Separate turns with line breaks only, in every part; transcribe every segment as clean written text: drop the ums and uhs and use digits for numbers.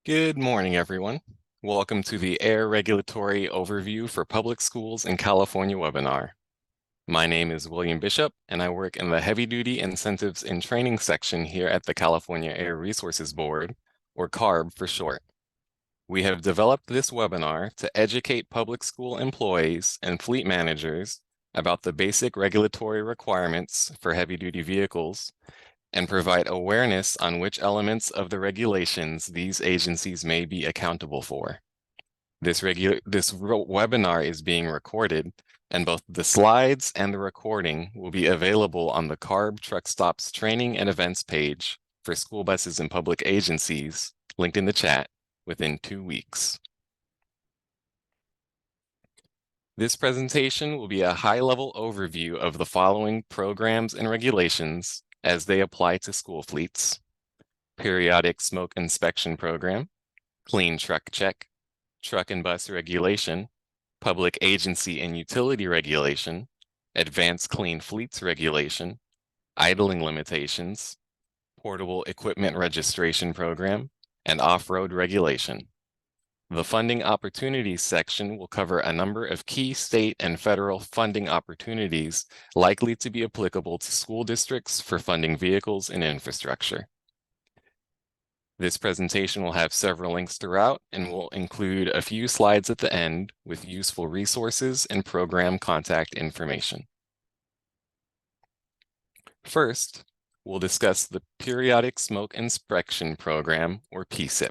Good morning, everyone. Welcome to the Air Regulatory Overview for Public Schools in California webinar. My name is William Bishop, and I work in the Heavy Duty Incentives and Training section here at the California Air Resources Board, or CARB for short. We have developed this webinar to educate public school employees and fleet managers about the basic regulatory requirements for heavy-duty vehicles and provide awareness on which elements of the regulations these agencies may be accountable for. This webinar is being recorded, and both the slides and the recording will be available on the CARB Truck Stops Training and Events page for school buses and public agencies, linked in the chat, within 2 weeks. This presentation will be a high-level overview of the following programs and regulations as they apply to school fleets: Periodic Smoke Inspection Program, Clean Truck Check, Truck and Bus Regulation, Public Agency and Utility Regulation, Advanced Clean Fleets Regulation, Idling Limitations, Portable Equipment Registration Program, and Off-Road Regulation. The Funding Opportunities section will cover a number of key state and federal funding opportunities likely to be applicable to school districts for funding vehicles and infrastructure. This presentation will have several links throughout and will include a few slides at the end with useful resources and program contact information. First, we'll discuss the Periodic Smoke Inspection Program, or PSIP.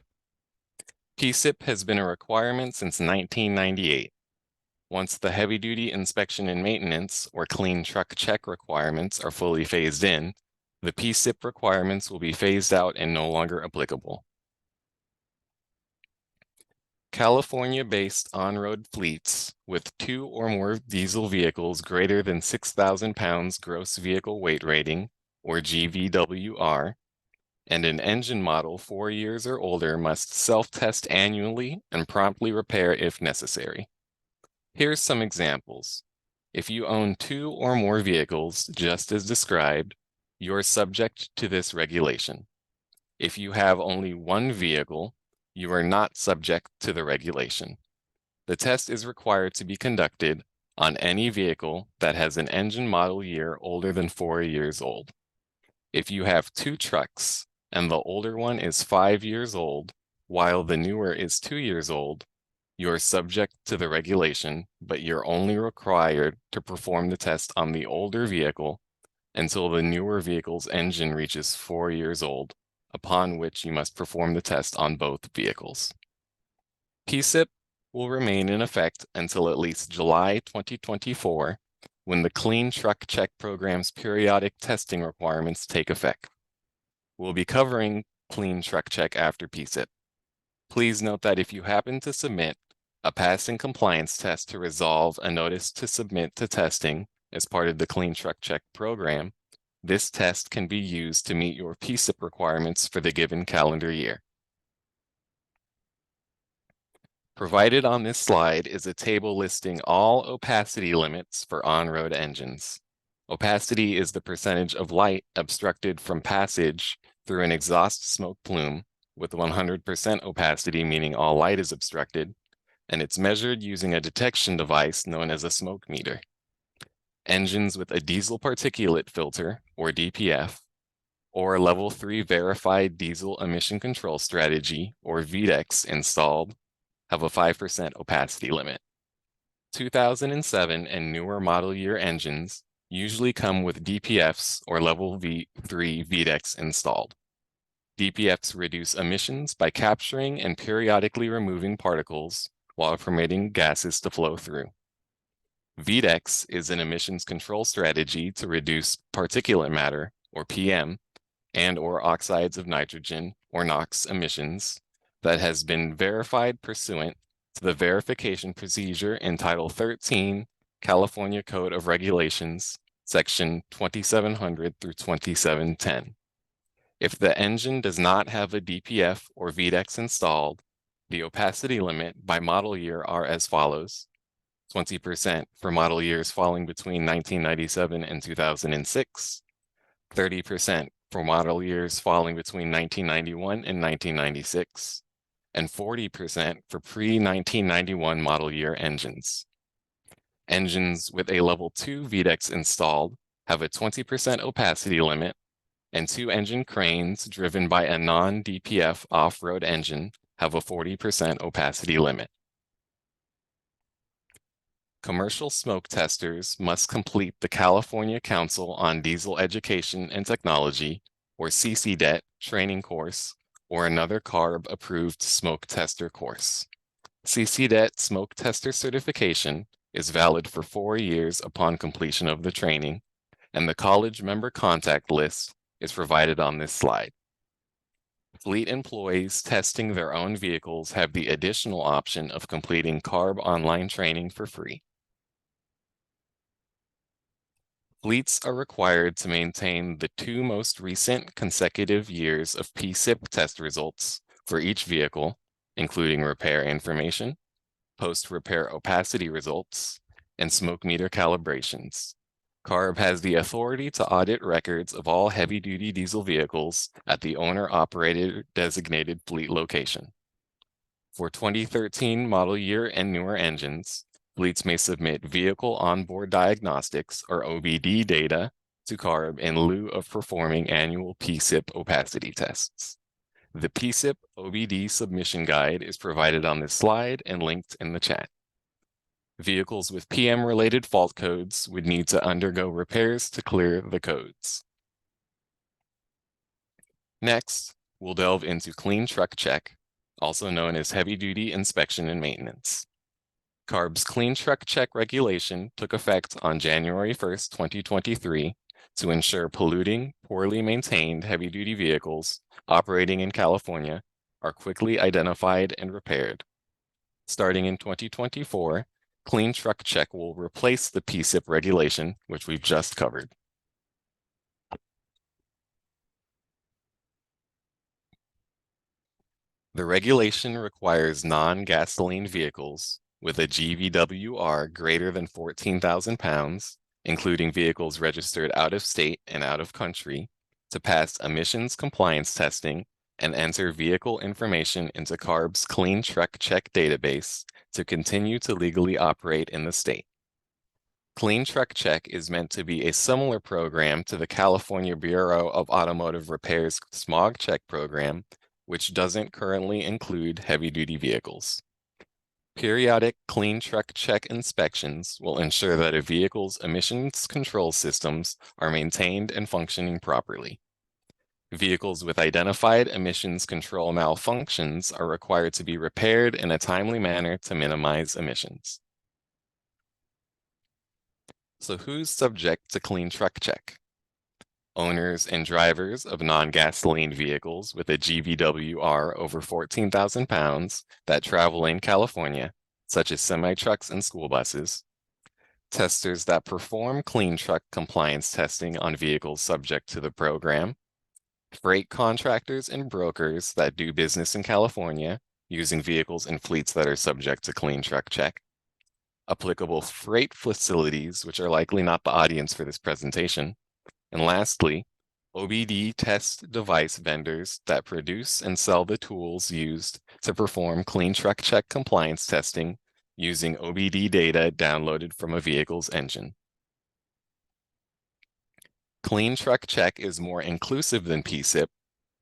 PSIP has been a requirement since 1998. Once the heavy-duty inspection and maintenance, or clean truck check requirements, are fully phased in, the PSIP requirements will be phased out and no longer applicable. California-based on-road fleets with 2 or more diesel vehicles greater than 6,000 pounds gross vehicle weight rating, or GVWR, and an engine model 4 years or older must self-test annually and promptly repair if necessary. Here's some examples. If you own 2 or more vehicles, just as described, you're subject to this regulation. If you have only 1 vehicle, you are not subject to the regulation. The test is required to be conducted on any vehicle that has an engine model year older than 4 years old. If you have 2 trucks, and the older one is 5 years old, while the newer is 2 years old, you're subject to the regulation, but you're only required to perform the test on the older vehicle until the newer vehicle's engine reaches 4 years old, upon which you must perform the test on both vehicles. PSIP will remain in effect until at least July 2024, when the Clean Truck Check program's periodic testing requirements take effect. We'll be covering Clean Truck Check after PSIP. Please note that if you happen to submit a passing compliance test to resolve a notice to submit to testing as part of the Clean Truck Check program, this test can be used to meet your PSIP requirements for the given calendar year. Provided on this slide is a table listing all opacity limits for on-road engines. Opacity is the percentage of light obstructed from passage through an exhaust smoke plume, with 100% opacity meaning all light is obstructed, and it's measured using a detection device known as a smoke meter. Engines with a diesel particulate filter, or DPF, or Level 3 Verified Diesel Emission Control Strategy, or VDEX, installed have a 5% opacity limit. 2007 and newer model year engines usually come with DPFs or Level 3 VDEX installed. DPFs reduce emissions by capturing and periodically removing particles while permitting gases to flow through. VDEX is an emissions control strategy to reduce particulate matter, or PM, and/or oxides of nitrogen, or NOx, emissions that has been verified pursuant to the verification procedure in Title 13, California Code of Regulations, Section 2700 through 2710. If the engine does not have a DPF or VDEX installed, the opacity limit by model year are as follows: 20% for model years falling between 1997 and 2006, 30% for model years falling between 1991 and 1996, and 40% for pre-1991 model year engines. Engines with a Level 2 VDEX installed have a 20% opacity limit, and two engine cranes driven by a non-DPF off-road engine have a 40% opacity limit. Commercial smoke testers must complete the California Council on Diesel Education and Technology, or CCDET, training course, or another CARB-approved smoke tester course. CCDET smoke tester certification is valid for 4 years upon completion of the training, and the college member contact list is provided on this slide. Fleet employees testing their own vehicles have the additional option of completing CARB online training for free. Fleets are required to maintain the 2 most recent consecutive years of PSIP test results for each vehicle, including repair information, post-repair opacity results, and smoke meter calibrations. CARB has the authority to audit records of all heavy-duty diesel vehicles at the owner-operated designated fleet location. For 2013 model year and newer engines, fleets may submit Vehicle Onboard Diagnostics, or OBD data, to CARB in lieu of performing annual PSIP opacity tests. The PSIP OBD submission guide is provided on this slide and linked in the chat. Vehicles with PM-related fault codes would need to undergo repairs to clear the codes. Next, we'll delve into Clean Truck Check, also known as heavy-duty inspection and maintenance. CARB's Clean Truck Check regulation took effect on January 1st, 2023 to ensure polluting, poorly maintained heavy-duty vehicles operating in California are quickly identified and repaired. Starting in 2024, Clean Truck Check will replace the PSIP regulation, which we've just covered. The regulation requires non-gasoline vehicles with a GVWR greater than 14,000 pounds, including vehicles registered out of state and out of country, to pass emissions compliance testing and enter vehicle information into CARB's Clean Truck Check database to continue to legally operate in the state. Clean Truck Check is meant to be a similar program to the California Bureau of Automotive Repair's Smog Check program, which doesn't currently include heavy-duty vehicles. Periodic Clean Truck Check inspections will ensure that a vehicle's emissions control systems are maintained and functioning properly. Vehicles with identified emissions control malfunctions are required to be repaired in a timely manner to minimize emissions. So who's subject to Clean Truck Check? Owners and drivers of non-gasoline vehicles with a GVWR over 14,000 pounds that travel in California, such as semi-trucks and school buses. Testers that perform clean truck compliance testing on vehicles subject to the program. Freight contractors and brokers that do business in California using vehicles and fleets that are subject to Clean Truck Check. Applicable freight facilities, which are likely not the audience for this presentation. And lastly, OBD test device vendors that produce and sell the tools used to perform Clean Truck Check compliance testing using OBD data downloaded from a vehicle's engine. Clean Truck Check is more inclusive than PSIP,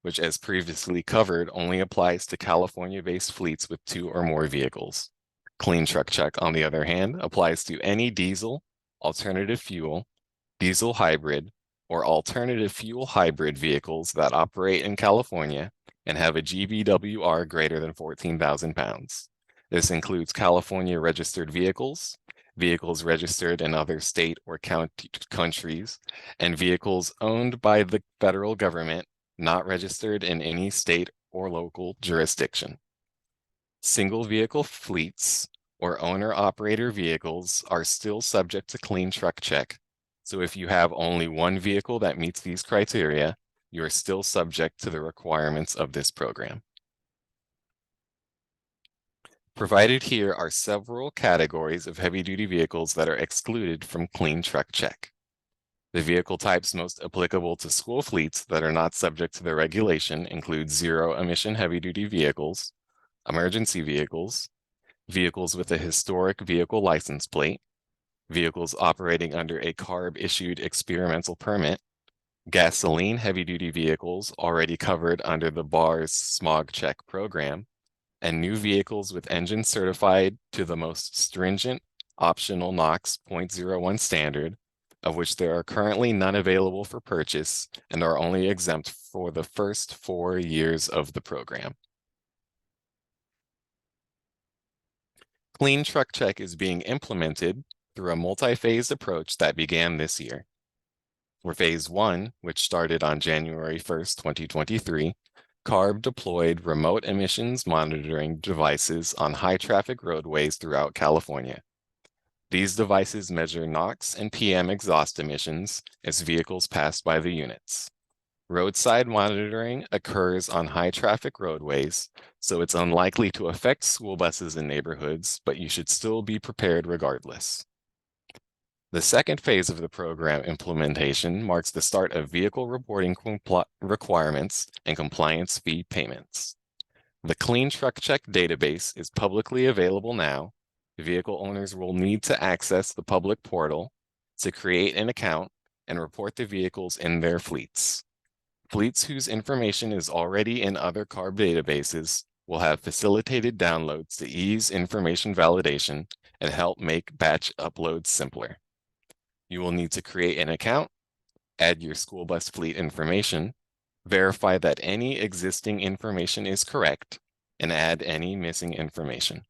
which, as previously covered, only applies to California-based fleets with 2 or more vehicles. Clean Truck Check, on the other hand, applies to any diesel, alternative fuel, diesel hybrid, or alternative fuel hybrid vehicles that operate in California and have a GVWR greater than 14,000 pounds. This includes California registered vehicles, vehicles registered in other state or county countries, and vehicles owned by the federal government not registered in any state or local jurisdiction. Single vehicle fleets or owner-operator vehicles are still subject to Clean Truck Check. So if you have only one vehicle that meets these criteria, you are still subject to the requirements of this program. Provided here are several categories of heavy-duty vehicles that are excluded from Clean Truck Check. The vehicle types most applicable to school fleets that are not subject to the regulation include zero-emission heavy-duty vehicles, emergency vehicles, vehicles with a historic vehicle license plate, vehicles operating under a CARB-issued experimental permit, gasoline heavy-duty vehicles already covered under the BAR's smog check program, and new vehicles with engines certified to the most stringent optional NOx .01 standard, of which there are currently none available for purchase and are only exempt for the first 4 years of the program. Clean Truck Check is being implemented through a multi-phased approach that began this year. For Phase 1, which started on January 1st, 2023, CARB deployed remote emissions monitoring devices on high-traffic roadways throughout California. These devices measure NOx and PM exhaust emissions as vehicles pass by the units. Roadside monitoring occurs on high-traffic roadways, so it's unlikely to affect school buses in neighborhoods, but you should still be prepared regardless. The second phase of the program implementation marks the start of vehicle reporting requirements and compliance fee payments. The Clean Truck Check database is publicly available now. Vehicle owners will need to access the public portal to create an account and report the vehicles in their fleets. Fleets whose information is already in other CARB databases will have facilitated downloads to ease information validation and help make batch uploads simpler. You will need to create an account, add your school bus fleet information, verify that any existing information is correct, and add any missing information.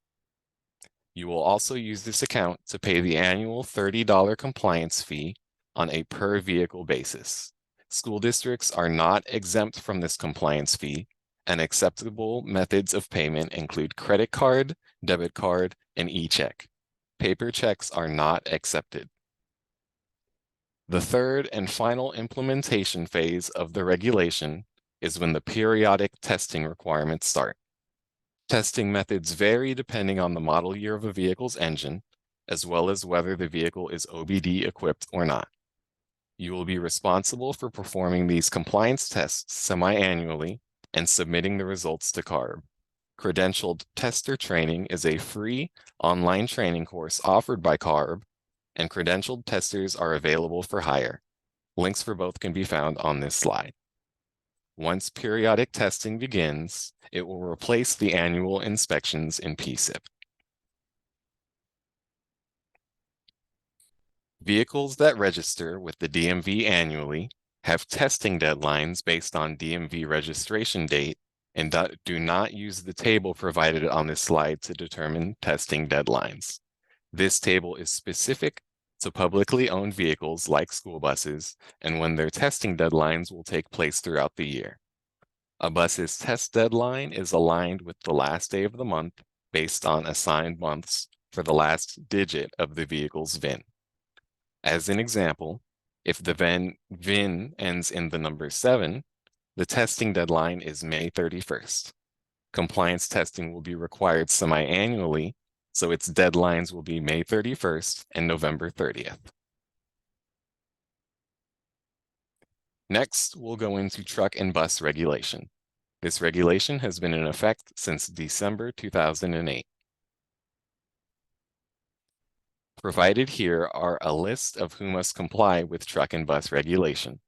You will also use this account to pay the annual $30 compliance fee on a per vehicle basis. School districts are not exempt from this compliance fee, and acceptable methods of payment include credit card, debit card, and e-check. Paper checks are not accepted. The third and final implementation phase of the regulation is when the periodic testing requirements start. Testing methods vary depending on the model year of a vehicle's engine, as well as whether the vehicle is OBD equipped or not. You will be responsible for performing these compliance tests semi-annually and submitting the results to CARB. Credentialed tester training is a free online training course offered by CARB, and credentialed testers are available for hire. Links for both can be found on this slide. Once periodic testing begins, it will replace the annual inspections in PSIP. Vehicles that register with the DMV annually have testing deadlines based on DMV registration date and do not use the table provided on this slide to determine testing deadlines. This table is specific to publicly owned vehicles like school buses and when their testing deadlines will take place throughout the year. A bus's test deadline is aligned with the last day of the month based on assigned months for the last digit of the vehicle's VIN. As an example, if the VIN ends in the number 7, the testing deadline is May 31st. Compliance testing will be required semi-annually, so its deadlines will be May 31st and November 30th. Next, we'll go into truck and bus regulation. This regulation has been in effect since December 2008. Provided here are a list of who must comply with truck and bus regulation.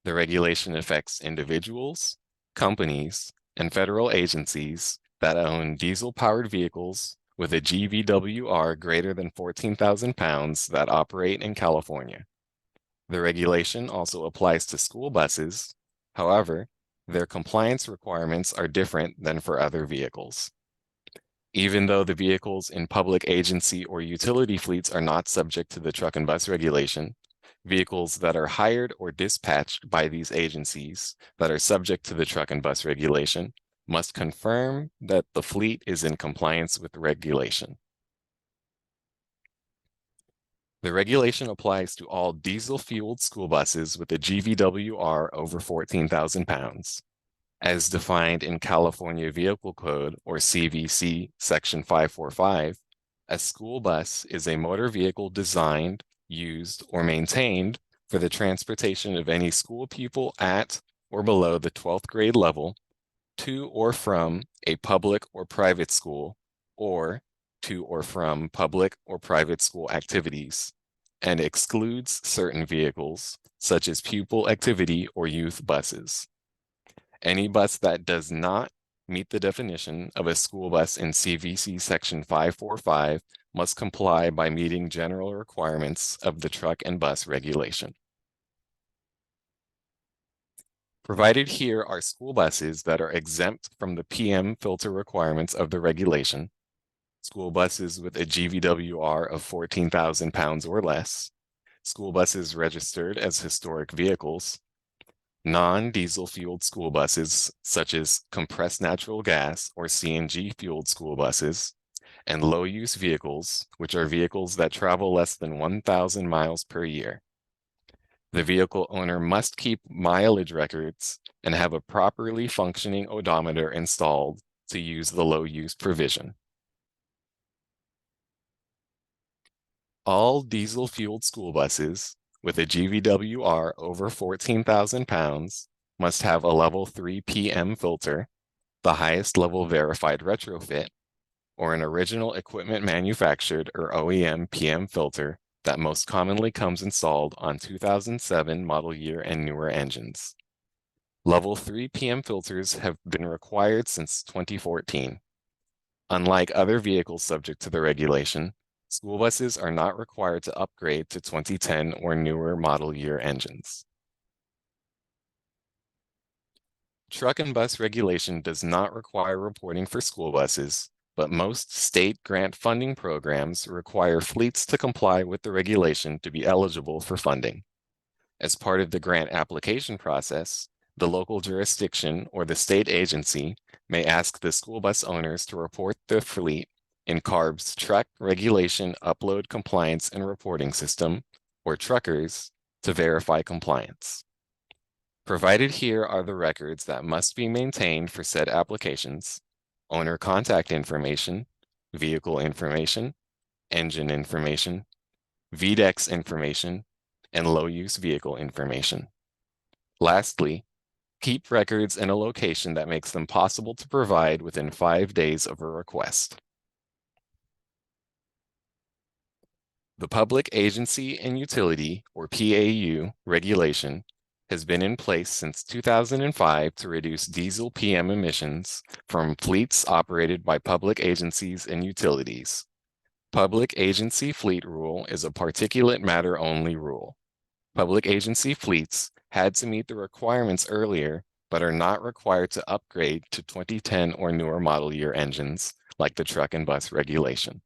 The regulation affects individuals, companies, and federal agencies that own diesel-powered vehicles with a GVWR greater than 14,000 pounds that operate in California. The regulation also applies to school buses. However, their compliance requirements are different than for other vehicles. Even though the vehicles in public agency or utility fleets are not subject to the truck and bus regulation, vehicles that are hired or dispatched by these agencies that are subject to the truck and bus regulation must confirm that the fleet is in compliance with the regulation. The regulation applies to all diesel-fueled school buses with a GVWR over 14,000 pounds. As defined in California Vehicle Code, or CVC, Section 545, a school bus is a motor vehicle designed, used, or maintained for the transportation of any school pupil at or below the 12th grade level to or from a public or private school, or to or from public or private school activities, and excludes certain vehicles, such as pupil activity or youth buses. Any bus that does not meet the definition of a school bus in CVC Section 545 must comply by meeting general requirements of the truck and bus regulation. Provided here are school buses that are exempt from the PM filter requirements of the regulation, school buses with a GVWR of 14,000 pounds or less, school buses registered as historic vehicles, non-diesel fueled school buses such as compressed natural gas or CNG fueled school buses, and low-use vehicles, which are vehicles that travel less than 1,000 miles per year. The vehicle owner must keep mileage records and have a properly functioning odometer installed to use the low-use provision. All diesel-fueled school buses with a GVWR over 14,000 pounds must have a level 3 PM filter, the highest level verified retrofit, or an original equipment manufactured or OEM PM filter that most commonly comes installed on 2007 model year and newer engines. Level 3 PM filters have been required since 2014. Unlike other vehicles subject to the regulation, school buses are not required to upgrade to 2010 or newer model year engines. Truck and bus regulation does not require reporting for school buses, but most state grant funding programs require fleets to comply with the regulation to be eligible for funding. As part of the grant application process, the local jurisdiction or the state agency may ask the school bus owners to report their fleet in CARB's Truck Regulation Upload Compliance and Reporting System, or Truckers, to verify compliance. Provided here are the records that must be maintained for said applications: owner contact information, vehicle information, engine information, VDEX information, and low-use vehicle information. Lastly, keep records in a location that makes them possible to provide within 5 days of a request. The Public Agency and Utility, or PAU, regulation has been in place since 2005 to reduce diesel PM emissions from fleets operated by public agencies and utilities. Public Agency Fleet Rule is a particulate matter only rule. Public agency fleets had to meet the requirements earlier, but are not required to upgrade to 2010 or newer model year engines like the truck and bus regulation.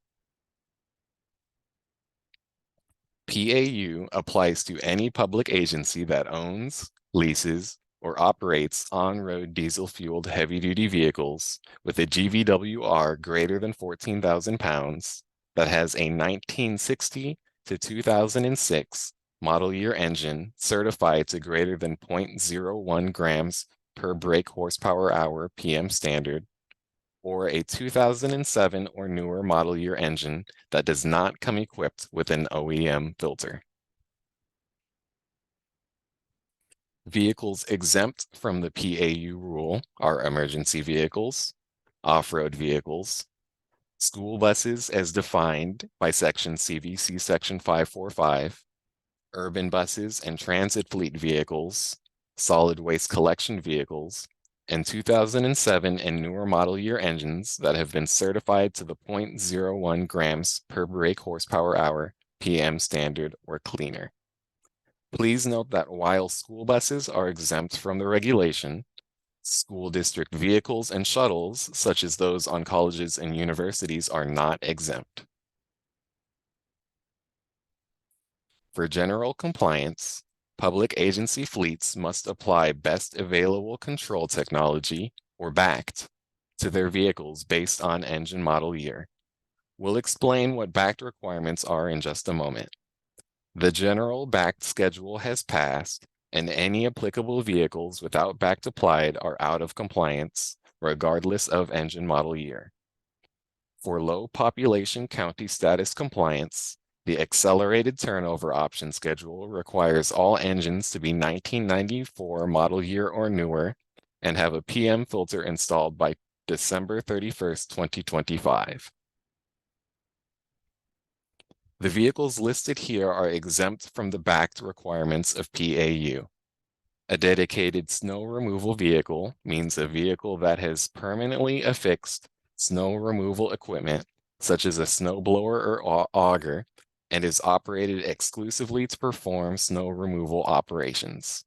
PAU applies to any public agency that owns, leases, or operates on-road diesel-fueled heavy-duty vehicles with a GVWR greater than 14,000 pounds that has a 1960 to 2006 model year engine certified to greater than 0.01 grams per brake horsepower hour PM standard, or a 2007 or newer model year engine that does not come equipped with an OEM filter. Vehicles exempt from the PAU rule are emergency vehicles, off-road vehicles, school buses as defined by Section CVC Section 545, urban buses and transit fleet vehicles, solid waste collection vehicles, and 2007 and newer model year engines that have been certified to the 0.01 grams per brake horsepower hour PM standard or cleaner. Please note that while school buses are exempt from the regulation, school district vehicles and shuttles, such as those on colleges and universities, are not exempt. For general compliance, public agency fleets must apply best available control technology, or BACT, to their vehicles based on engine model year. We'll explain what BACT requirements are in just a moment. The general BACT schedule has passed, and any applicable vehicles without BACT applied are out of compliance, regardless of engine model year. For low population county status compliance, the accelerated turnover option schedule requires all engines to be 1994 model year or newer and have a PM filter installed by December 31st, 2025. The vehicles listed here are exempt from the backed requirements of PAU. A dedicated snow removal vehicle means a vehicle that has permanently affixed snow removal equipment, such as a snowblower or auger, and is operated exclusively to perform snow removal operations.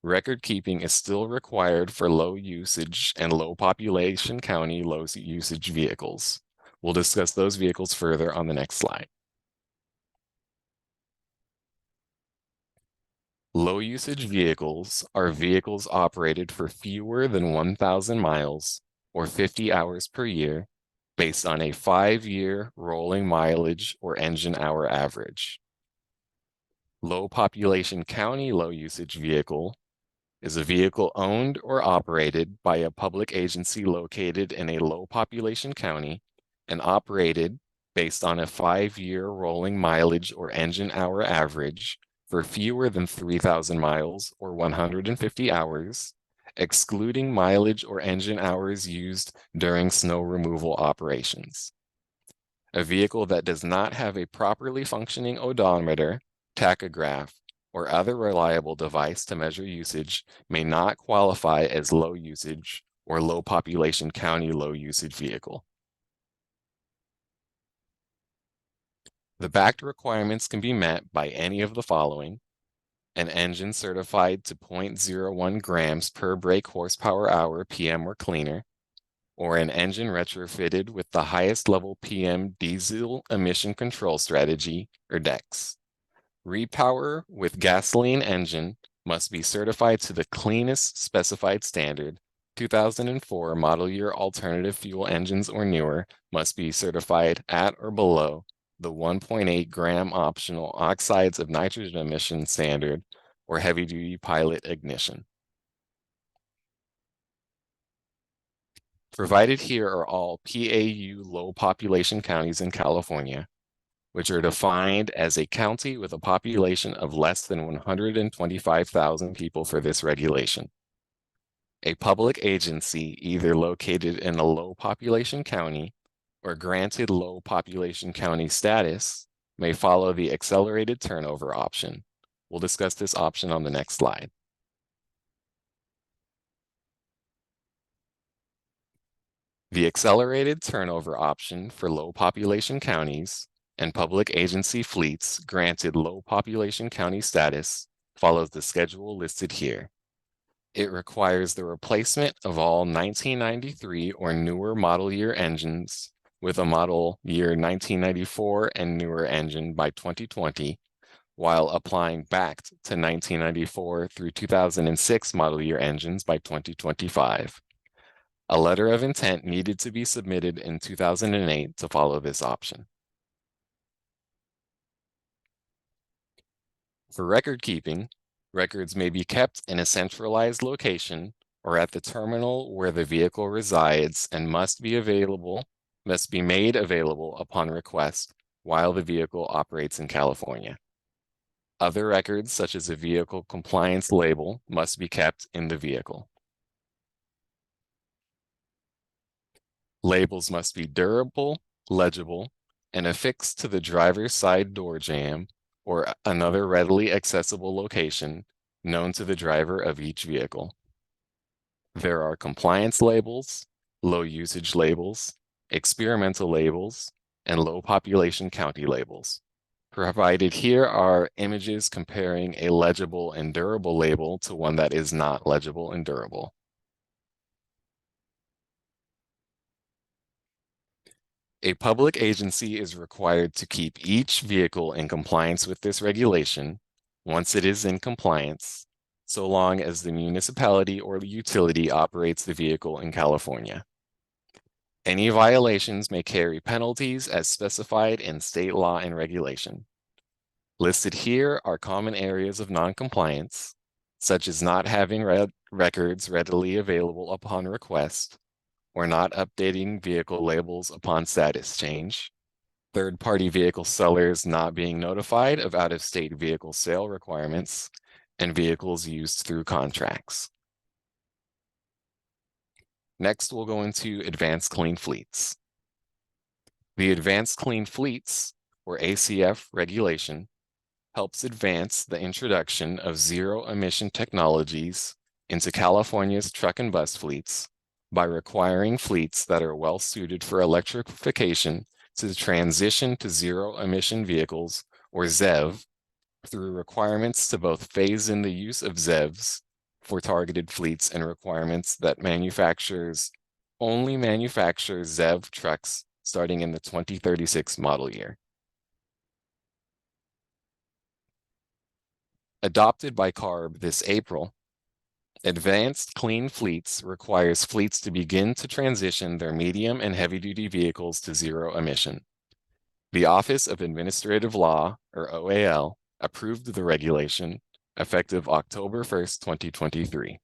Record keeping is still required for low usage and low population county low usage vehicles. We'll discuss those vehicles further on the next slide. Low usage vehicles are vehicles operated for fewer than 1,000 miles or 50 hours per year based on a 5-year rolling mileage or engine hour average. Low population county low usage vehicle is a vehicle owned or operated by a public agency located in a low population county and operated based on a 5-year rolling mileage or engine hour average for fewer than 3,000 miles or 150 hours, excluding mileage or engine hours used during snow removal operations. A vehicle that does not have a properly functioning odometer, tachograph, or other reliable device to measure usage may not qualify as low usage or low population county low usage vehicle. The backed requirements can be met by any of the following: an engine certified to 0.01 grams per brake horsepower hour PM or cleaner, or an engine retrofitted with the highest level PM diesel emission control strategy, or DEX. Repower with gasoline engine must be certified to the cleanest specified standard. 2004 model year alternative fuel engines or newer must be certified at or below the 1.8 gram optional oxides of nitrogen emission standard or heavy-duty pilot ignition. Provided here are all PAU low population counties in California, which are defined as a county with a population of less than 125,000 people for this regulation. A public agency either located in a low population county or granted low population county status may follow the accelerated turnover option. We'll discuss this option on the next slide. The accelerated turnover option for low population counties and public agency fleets granted low population county status follows the schedule listed here. It requires the replacement of all 1993 or newer model year engines with a model year 1994 and newer engine by 2020, while applying backed to 1994 through 2006 model year engines by 2025. A letter of intent needed to be submitted in 2008 to follow this option. For record keeping, records may be kept in a centralized location or at the terminal where the vehicle resides and must be made available upon request while the vehicle operates in California. Other records, such as a vehicle compliance label, must be kept in the vehicle. Labels must be durable, legible, and affixed to the driver's side door jamb or another readily accessible location known to the driver of each vehicle. There are compliance labels, low usage labels, experimental labels, and low population county labels. Provided here are images comparing a legible and durable label to one that is not legible and durable. A public agency is required to keep each vehicle in compliance with this regulation once it is in compliance, so long as the municipality or the utility operates the vehicle in California. Any violations may carry penalties as specified in state law and regulation. Listed here are common areas of noncompliance, such as not having records readily available upon request, or not updating vehicle labels upon status change, third-party vehicle sellers not being notified of out-of-state vehicle sale requirements, and vehicles used through contracts. Next, we'll go into Advanced Clean Fleets. The Advanced Clean Fleets, or ACF regulation, helps advance the introduction of zero-emission technologies into California's truck and bus fleets by requiring fleets that are well suited for electrification to transition to zero-emission vehicles, or ZEV, through requirements to both phase in the use of ZEVs for targeted fleets and requirements that manufacturers only manufacture ZEV trucks starting in the 2036 model year. Adopted by CARB this April, Advanced Clean Fleets requires fleets to begin to transition their medium and heavy-duty vehicles to zero emission. The Office of Administrative Law, or OAL, approved the regulation effective October 1st, 2023.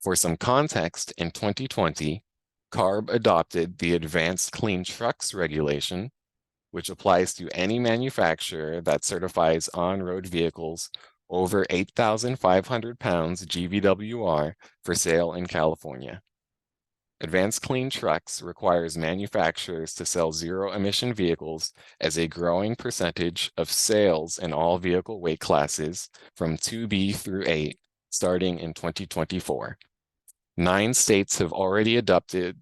For some context, in 2020, CARB adopted the Advanced Clean Trucks regulation, which applies to any manufacturer that certifies on-road vehicles over 8,500 pounds GVWR for sale in California. Advanced Clean Trucks requires manufacturers to sell zero-emission vehicles as a growing percentage of sales in all vehicle weight classes from 2B through 8, starting in 2024. 9 states have already adopted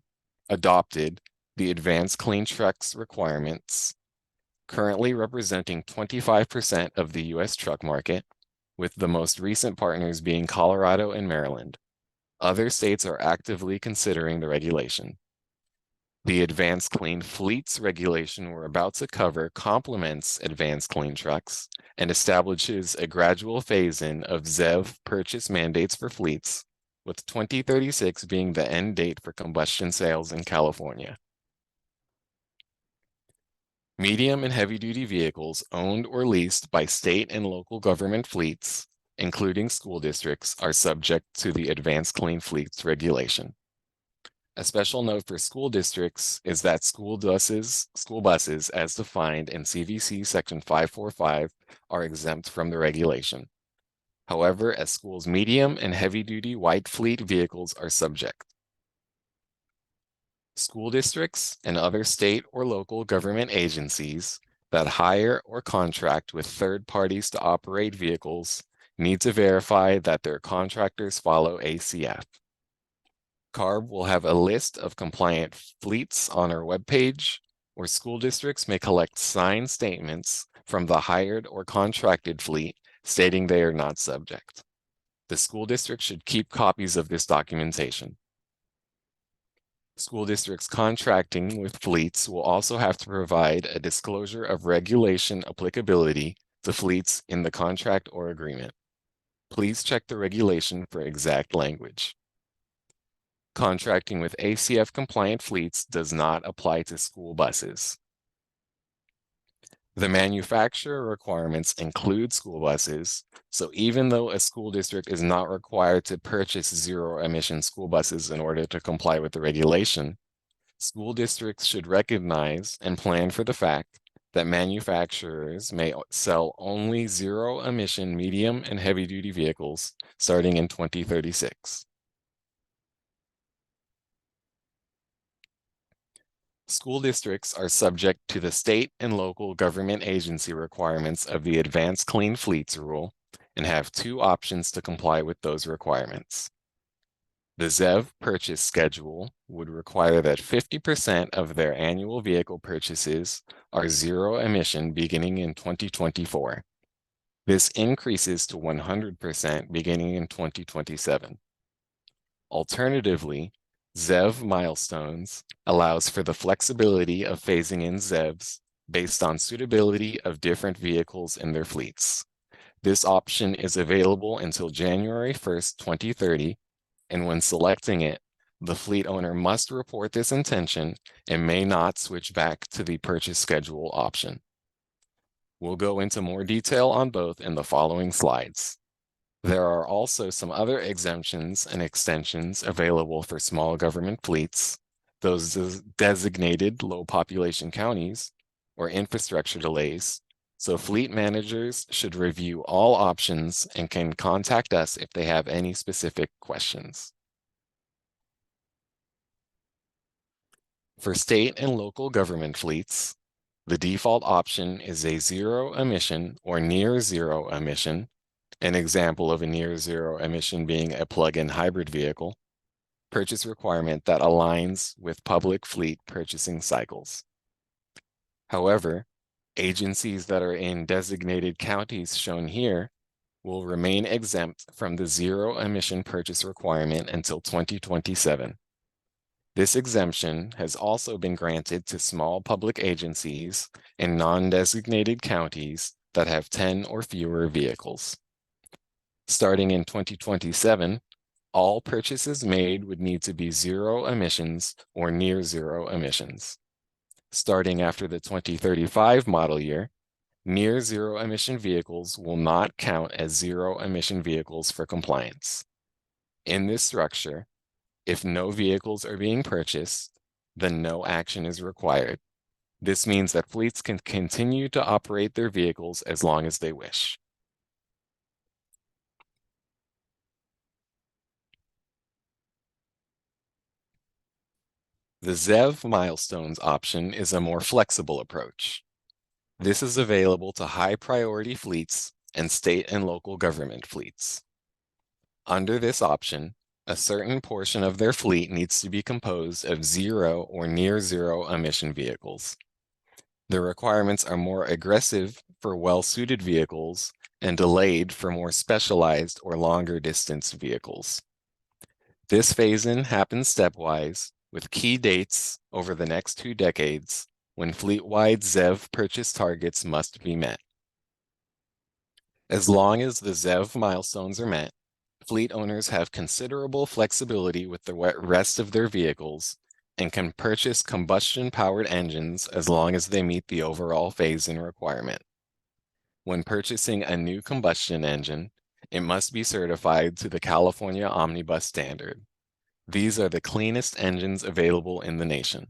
the Advanced Clean Trucks requirements, currently representing 25% of the U.S. truck market, with the most recent partners being Colorado and Maryland. Other states are actively considering the regulation. The Advanced Clean Fleets regulation we're about to cover complements Advanced Clean Trucks and establishes a gradual phase-in of ZEV purchase mandates for fleets, with 2036 being the end date for combustion sales in California. Medium and heavy-duty vehicles owned or leased by state and local government fleets, including school districts, are subject to the Advanced Clean Fleets regulation. A special note for school districts is that school buses, as defined in CVC Section 545, are exempt from the regulation. However, a school's medium and heavy-duty white fleet vehicles are subject. School districts and other state or local government agencies that hire or contract with third parties to operate vehicles need to verify that their contractors follow ACF. CARB will have a list of compliant fleets on our webpage, or school districts may collect signed statements from the hired or contracted fleet stating they are not subject. The school district should keep copies of this documentation. School districts contracting with fleets will also have to provide a disclosure of regulation applicability to fleets in the contract or agreement. Please check the regulation for exact language. Contracting with ACF compliant fleets does not apply to school buses. The manufacturer requirements include school buses, so even though a school district is not required to purchase zero-emission school buses in order to comply with the regulation, school districts should recognize and plan for the fact that manufacturers may sell only zero-emission medium and heavy-duty vehicles starting in 2036. School districts are subject to the state and local government agency requirements of the Advanced Clean Fleets rule and have 2 options to comply with those requirements. The ZEV purchase schedule would require that 50% of their annual vehicle purchases are zero emission beginning in 2024. This increases to 100% beginning in 2027. Alternatively, ZEV milestones allows for the flexibility of phasing in ZEVs based on suitability of different vehicles in their fleets. This option is available until January 1st, 2030, and when selecting it, the fleet owner must report this intention and may not switch back to the purchase schedule option. We'll go into more detail on both in the following slides. There are also some other exemptions and extensions available for small government fleets, those designated low population counties, or infrastructure delays. So fleet managers should review all options and can contact us if they have any specific questions. For state and local government fleets, the default option is a zero emission or near zero emission, an example of a near zero emission being a plug-in hybrid vehicle, purchase requirement that aligns with public fleet purchasing cycles. However, agencies that are in designated counties shown here will remain exempt from the zero emission purchase requirement until 2027. This exemption has also been granted to small public agencies in non-designated counties that have 10 or fewer vehicles. Starting in 2027, all purchases made would need to be zero emissions or near zero emissions. Starting after the 2035 model year, near zero emission vehicles will not count as zero emission vehicles for compliance. In this structure, if no vehicles are being purchased, then no action is required. This means that fleets can continue to operate their vehicles as long as they wish. The ZEV milestones option is a more flexible approach. This is available to high-priority fleets and state and local government fleets. Under this option, a certain portion of their fleet needs to be composed of zero or near zero emission vehicles. The requirements are more aggressive for well-suited vehicles and delayed for more specialized or longer distance vehicles. This phase-in happens stepwise with key dates over the next 2 decades when fleet-wide ZEV purchase targets must be met. As long as the ZEV milestones are met, fleet owners have considerable flexibility with the rest of their vehicles and can purchase combustion-powered engines as long as they meet the overall phase-in requirement. When purchasing a new combustion engine, it must be certified to the California Omnibus standard. These are the cleanest engines available in the nation.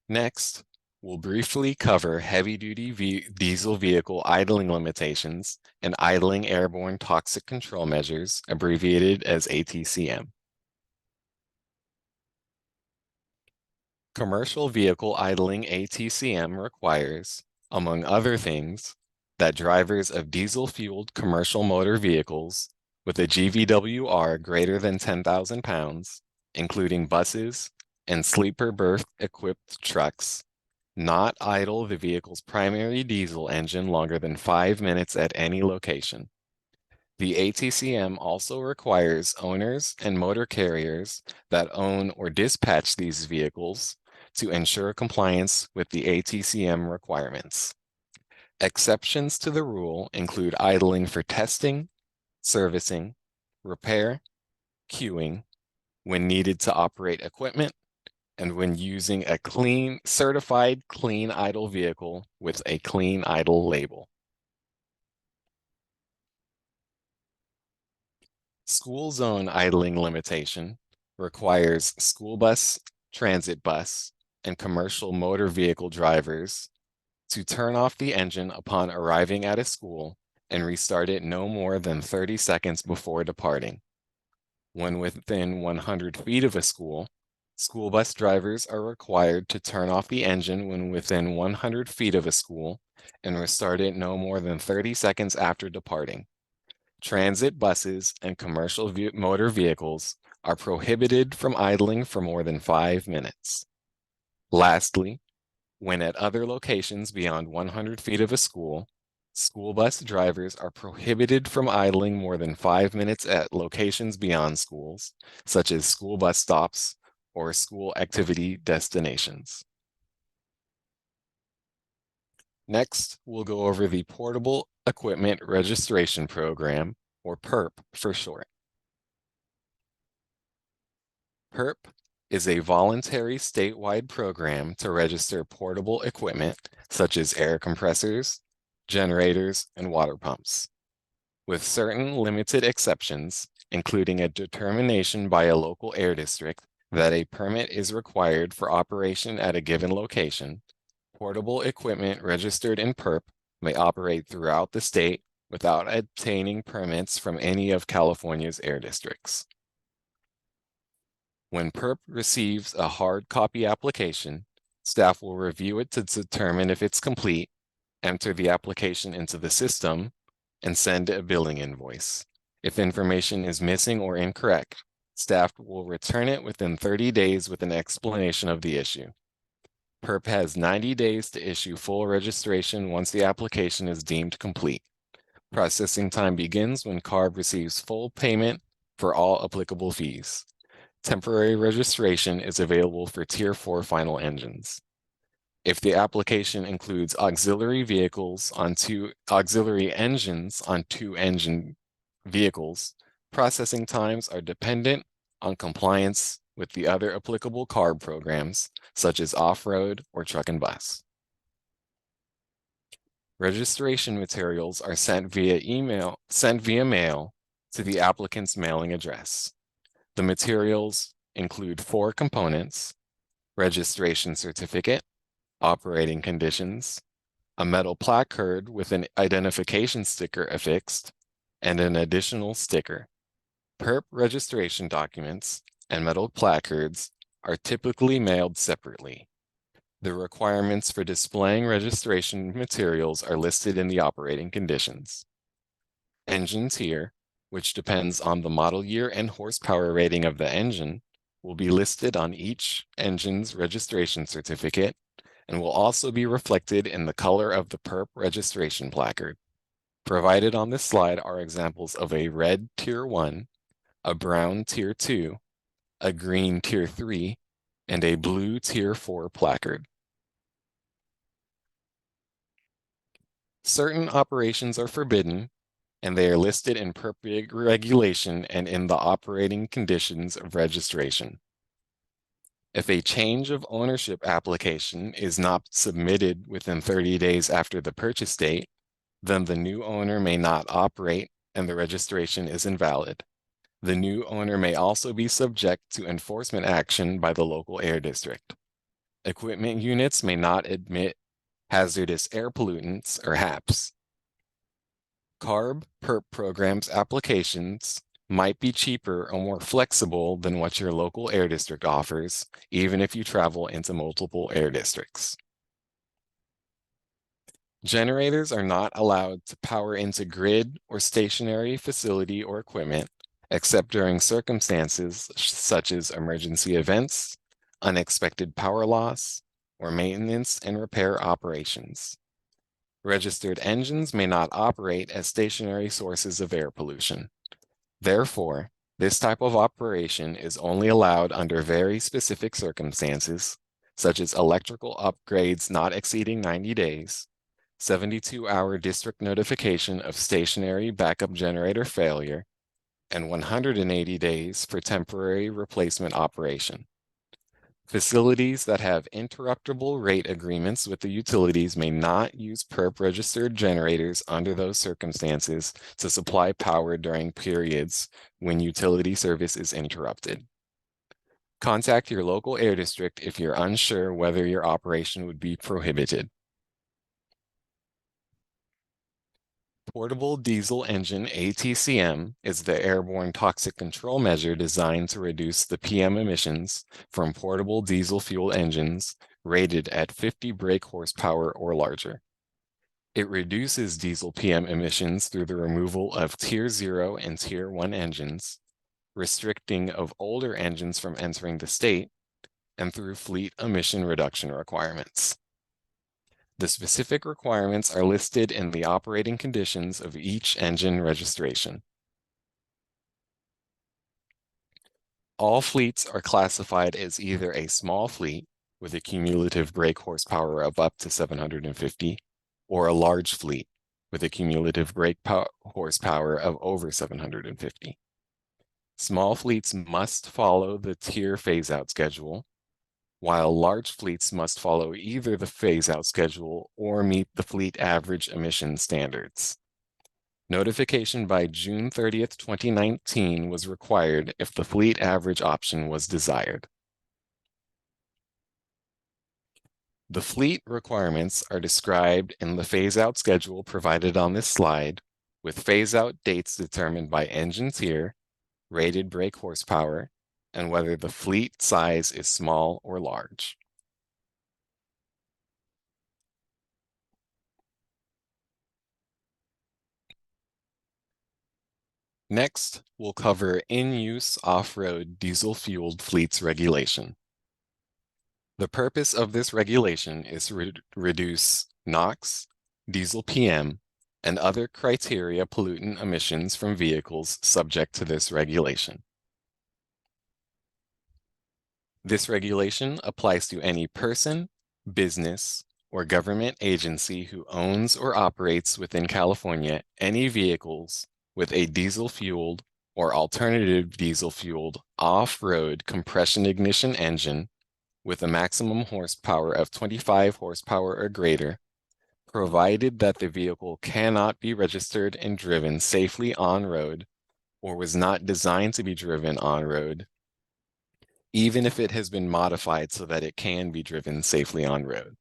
Next, we'll briefly cover heavy-duty diesel vehicle idling limitations and idling airborne toxic control measures, abbreviated as ATCM. Commercial vehicle idling ATCM requires, among other things, that drivers of diesel-fueled commercial motor vehicles with a GVWR greater than 10,000 pounds, including buses and sleeper berth equipped trucks, not idle the vehicle's primary diesel engine longer than 5 minutes at any location. The ATCM also requires owners and motor carriers that own or dispatch these vehicles to ensure compliance with the ATCM requirements. Exceptions to the rule include idling for testing, servicing, repair, queuing, when needed to operate equipment, and when using a certified clean idle vehicle with a clean idle label. School zone idling limitation requires school bus, transit bus, and commercial motor vehicle drivers to turn off the engine upon arriving at a school and restart it no more than 30 seconds before departing. When within 100 feet of a school bus drivers are required to turn off the engine when within 100 feet of a school and restart it no more than 30 seconds after departing. Transit buses and commercial motor vehicles are prohibited from idling for more than 5 minutes. Lastly, when at other locations beyond 100 feet of a school bus drivers are prohibited from idling more than 5 minutes at locations beyond schools, such as school bus stops or school activity destinations. Next, we'll go over the Portable Equipment Registration Program, or PERP for short. PERP is a voluntary statewide program to register portable equipment such as air compressors, generators, and water pumps. With certain limited exceptions, including a determination by a local air district that a permit is required for operation at a given location, portable equipment registered in PERP may operate throughout the state without obtaining permits from any of California's air districts. When PERP receives a hard copy application, staff will review it to determine if it's complete, enter the application into the system, and send a billing invoice. If information is missing or incorrect, staff will return it within 30 days with an explanation of the issue. PERP has 90 days to issue full registration once the application is deemed complete. Processing time begins when CARB receives full payment for all applicable fees. Temporary registration is available for Tier 4 final engines. If the application includes auxiliary engines on two engine vehicles, processing times are dependent on compliance with the other applicable CARB programs, such as off-road or truck and bus. Registration materials are sent via mail to the applicant's mailing address. The materials include 4 components: registration certificate, operating conditions, a metal placard with an identification sticker affixed, and an additional sticker. PERP registration documents and metal placards are typically mailed separately. The requirements for displaying registration materials are listed in the operating conditions. Engine tier, which depends on the model year and horsepower rating of the engine, will be listed on each engine's registration certificate and will also be reflected in the color of the PERP registration placard. Provided on this slide are examples of a red Tier 1, a brown Tier 2, a green Tier 3, and a blue Tier 4 placard. Certain operations are forbidden, and they are listed in PERP regulation and in the operating conditions of registration. If a change of ownership application is not submitted within 30 days after the purchase date, then the new owner may not operate and the registration is invalid. The new owner may also be subject to enforcement action by the local air district. Equipment units may not emit hazardous air pollutants or HAPs. CARB PERP programs applications might be cheaper or more flexible than what your local air district offers, even if you travel into multiple air districts. Generators are not allowed to power into grid or stationary facility or equipment, except during circumstances such as emergency events, unexpected power loss, or maintenance and repair operations. Registered engines may not operate as stationary sources of air pollution. Therefore, this type of operation is only allowed under very specific circumstances, such as electrical upgrades not exceeding 90 days, 72-hour district notification of stationary backup generator failure, and 180 days for temporary replacement operation. Facilities that have interruptible rate agreements with the utilities may not use PERP-registered generators under those circumstances to supply power during periods when utility service is interrupted. Contact your local air district if you're unsure whether your operation would be prohibited. Portable Diesel Engine ATCM is the airborne toxic control measure designed to reduce the PM emissions from portable diesel fuel engines rated at 50 brake horsepower or larger. It reduces diesel PM emissions through the removal of Tier 0 and Tier 1 engines, restricting of older engines from entering the state, and through fleet emission reduction requirements. The specific requirements are listed in the operating conditions of each engine registration. All fleets are classified as either a small fleet with a cumulative brake horsepower of up to 750, or a large fleet with a cumulative brake horsepower of over 750. Small fleets must follow the tier phase-out schedule, while large fleets must follow either the phase-out schedule or meet the fleet average emission standards. Notification by June 30th, 2019 was required if the fleet average option was desired. The fleet requirements are described in the phase-out schedule provided on this slide, with phase-out dates determined by engine tier, rated brake horsepower, and whether the fleet size is small or large. Next, we'll cover in-use off-road diesel-fueled fleets regulation. The purpose of this regulation is to reduce NOx, diesel PM, and other criteria pollutant emissions from vehicles subject to this regulation. This regulation applies to any person, business, or government agency who owns or operates within California any vehicles with a diesel-fueled or alternative diesel-fueled off-road compression ignition engine with a maximum horsepower of 25 horsepower or greater, provided that the vehicle cannot be registered and driven safely on-road or was not designed to be driven on-road, even if it has been modified so that it can be driven safely on-road.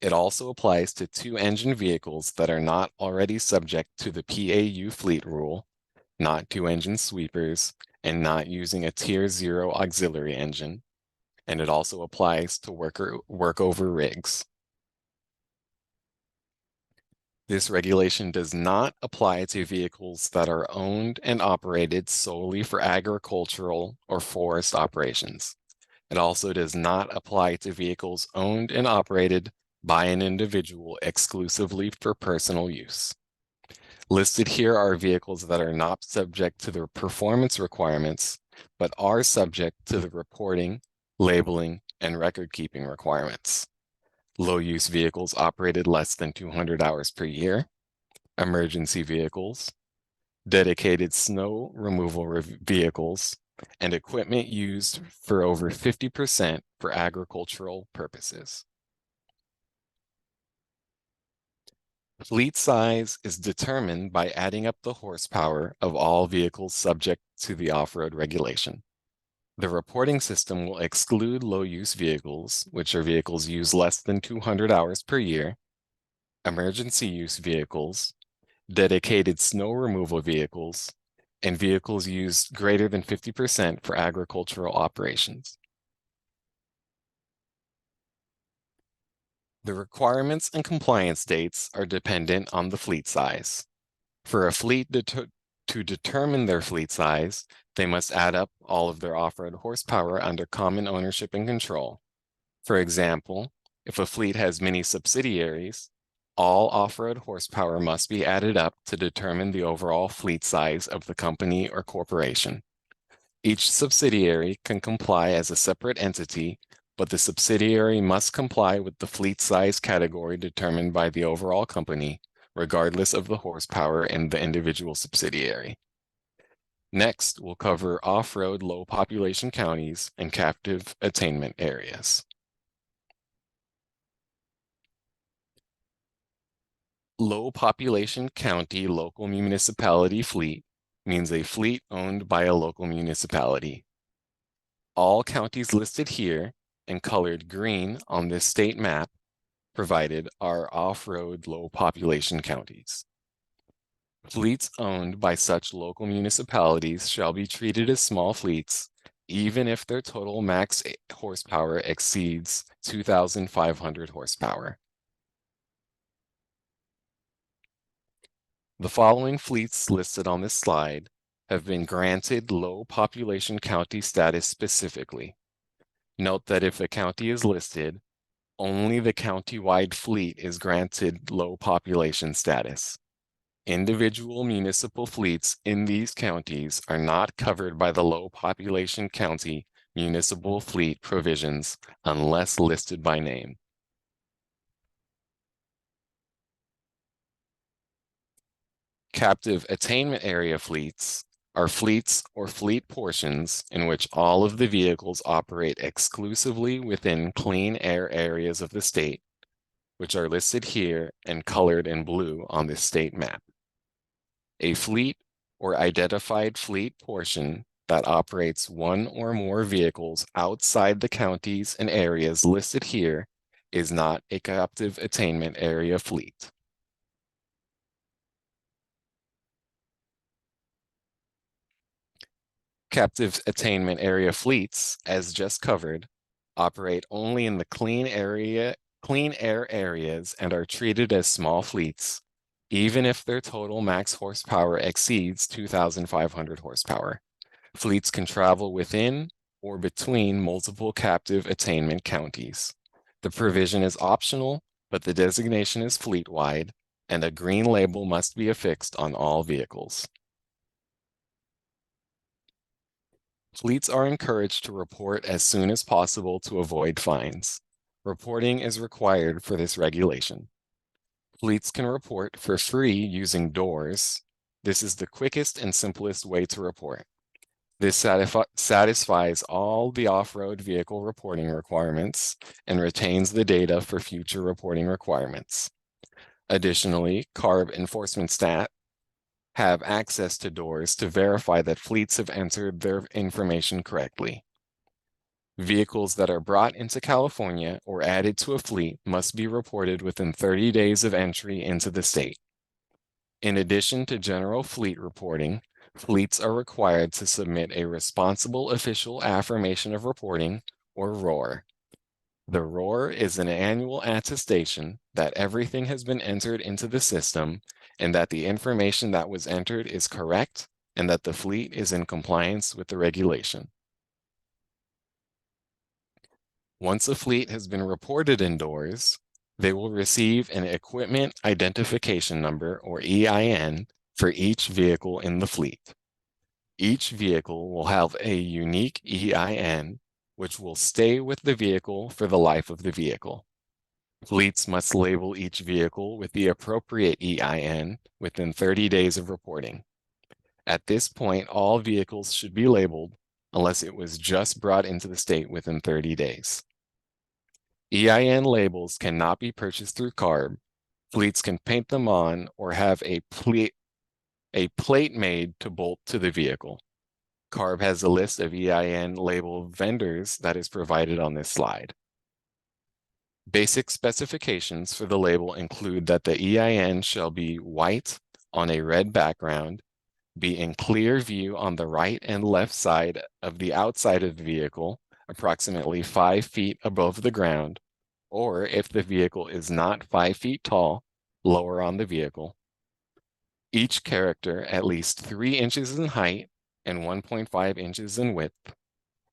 It also applies to two-engine vehicles that are not already subject to the PAU fleet rule, not two-engine sweepers, and not using a Tier 0 auxiliary engine, and it also applies to workover rigs. This regulation does not apply to vehicles that are owned and operated solely for agricultural or forest operations. It also does not apply to vehicles owned and operated by an individual exclusively for personal use. Listed here are vehicles that are not subject to the performance requirements, but are subject to the reporting, labeling, and record-keeping requirements. Low-use vehicles operated less than 200 hours per year, emergency vehicles, dedicated snow removal vehicles, and equipment used for over 50% for agricultural purposes. Fleet size is determined by adding up the horsepower of all vehicles subject to the off-road regulation. The reporting system will exclude low-use vehicles, which are vehicles used less than 200 hours per year, emergency use vehicles, dedicated snow removal vehicles, and vehicles used greater than 50% for agricultural operations. The requirements and compliance dates are dependent on the fleet size. For a fleet to determine their fleet size, they must add up all of their off-road horsepower under common ownership and control. For example, if a fleet has many subsidiaries, all off-road horsepower must be added up to determine the overall fleet size of the company or corporation. Each subsidiary can comply as a separate entity, but the subsidiary must comply with the fleet size category determined by the overall company, regardless of the horsepower in the individual subsidiary. Next, we'll cover off-road low population counties and captive attainment areas. Low population county local municipality fleet means a fleet owned by a local municipality. All counties listed here and colored green on this state map provided are off-road low population counties. Fleets owned by such local municipalities shall be treated as small fleets, even if their total max horsepower exceeds 2,500 horsepower. The following fleets listed on this slide have been granted low population county status specifically. Note that if a county is listed, only the county-wide fleet is granted low population status. Individual municipal fleets in these counties are not covered by the low population county municipal fleet provisions unless listed by name. Captive attainment area fleets are fleets or fleet portions in which all of the vehicles operate exclusively within clean air areas of the state, which are listed here and colored in blue on this state map. A fleet or identified fleet portion that operates one or more vehicles outside the counties and areas listed here is not a captive attainment area fleet. Captive attainment area fleets, as just covered, operate only in the clean air areas and are treated as small fleets, even if their total max horsepower exceeds 2,500 horsepower. Fleets can travel within or between multiple captive attainment counties. The provision is optional, but the designation is fleet-wide, and a green label must be affixed on all vehicles. Fleets are encouraged to report as soon as possible to avoid fines. Reporting is required for this regulation. Fleets can report for free using doors. This is the quickest and simplest way to report. This satisfies all the off-road vehicle reporting requirements and retains the data for future reporting requirements. Additionally, CARB enforcement staff have access to doors to verify that fleets have entered their information correctly. Vehicles that are brought into California or added to a fleet must be reported within 30 days of entry into the state. In addition to general fleet reporting, fleets are required to submit a Responsible Official Affirmation of Reporting, or ROAR. The ROAR is an annual attestation that everything has been entered into the system and that the information that was entered is correct and that the fleet is in compliance with the regulation. Once a fleet has been reported indoors, they will receive an Equipment Identification Number, or EIN, for each vehicle in the fleet. Each vehicle will have a unique EIN, which will stay with the vehicle for the life of the vehicle. Fleets must label each vehicle with the appropriate EIN within 30 days of reporting. At this point, all vehicles should be labeled unless it was just brought into the state within 30 days. EIN labels cannot be purchased through CARB. Fleets can paint them on or have a plate made to bolt to the vehicle. CARB has a list of EIN label vendors that is provided on this slide. Basic specifications for the label include that the EIN shall be white on a red background, be in clear view on the right and left side of the outside of the vehicle, approximately 5 feet above the ground, or if the vehicle is not 5 feet tall, lower on the vehicle. Each character at least 3 inches in height and 1.5 inches in width,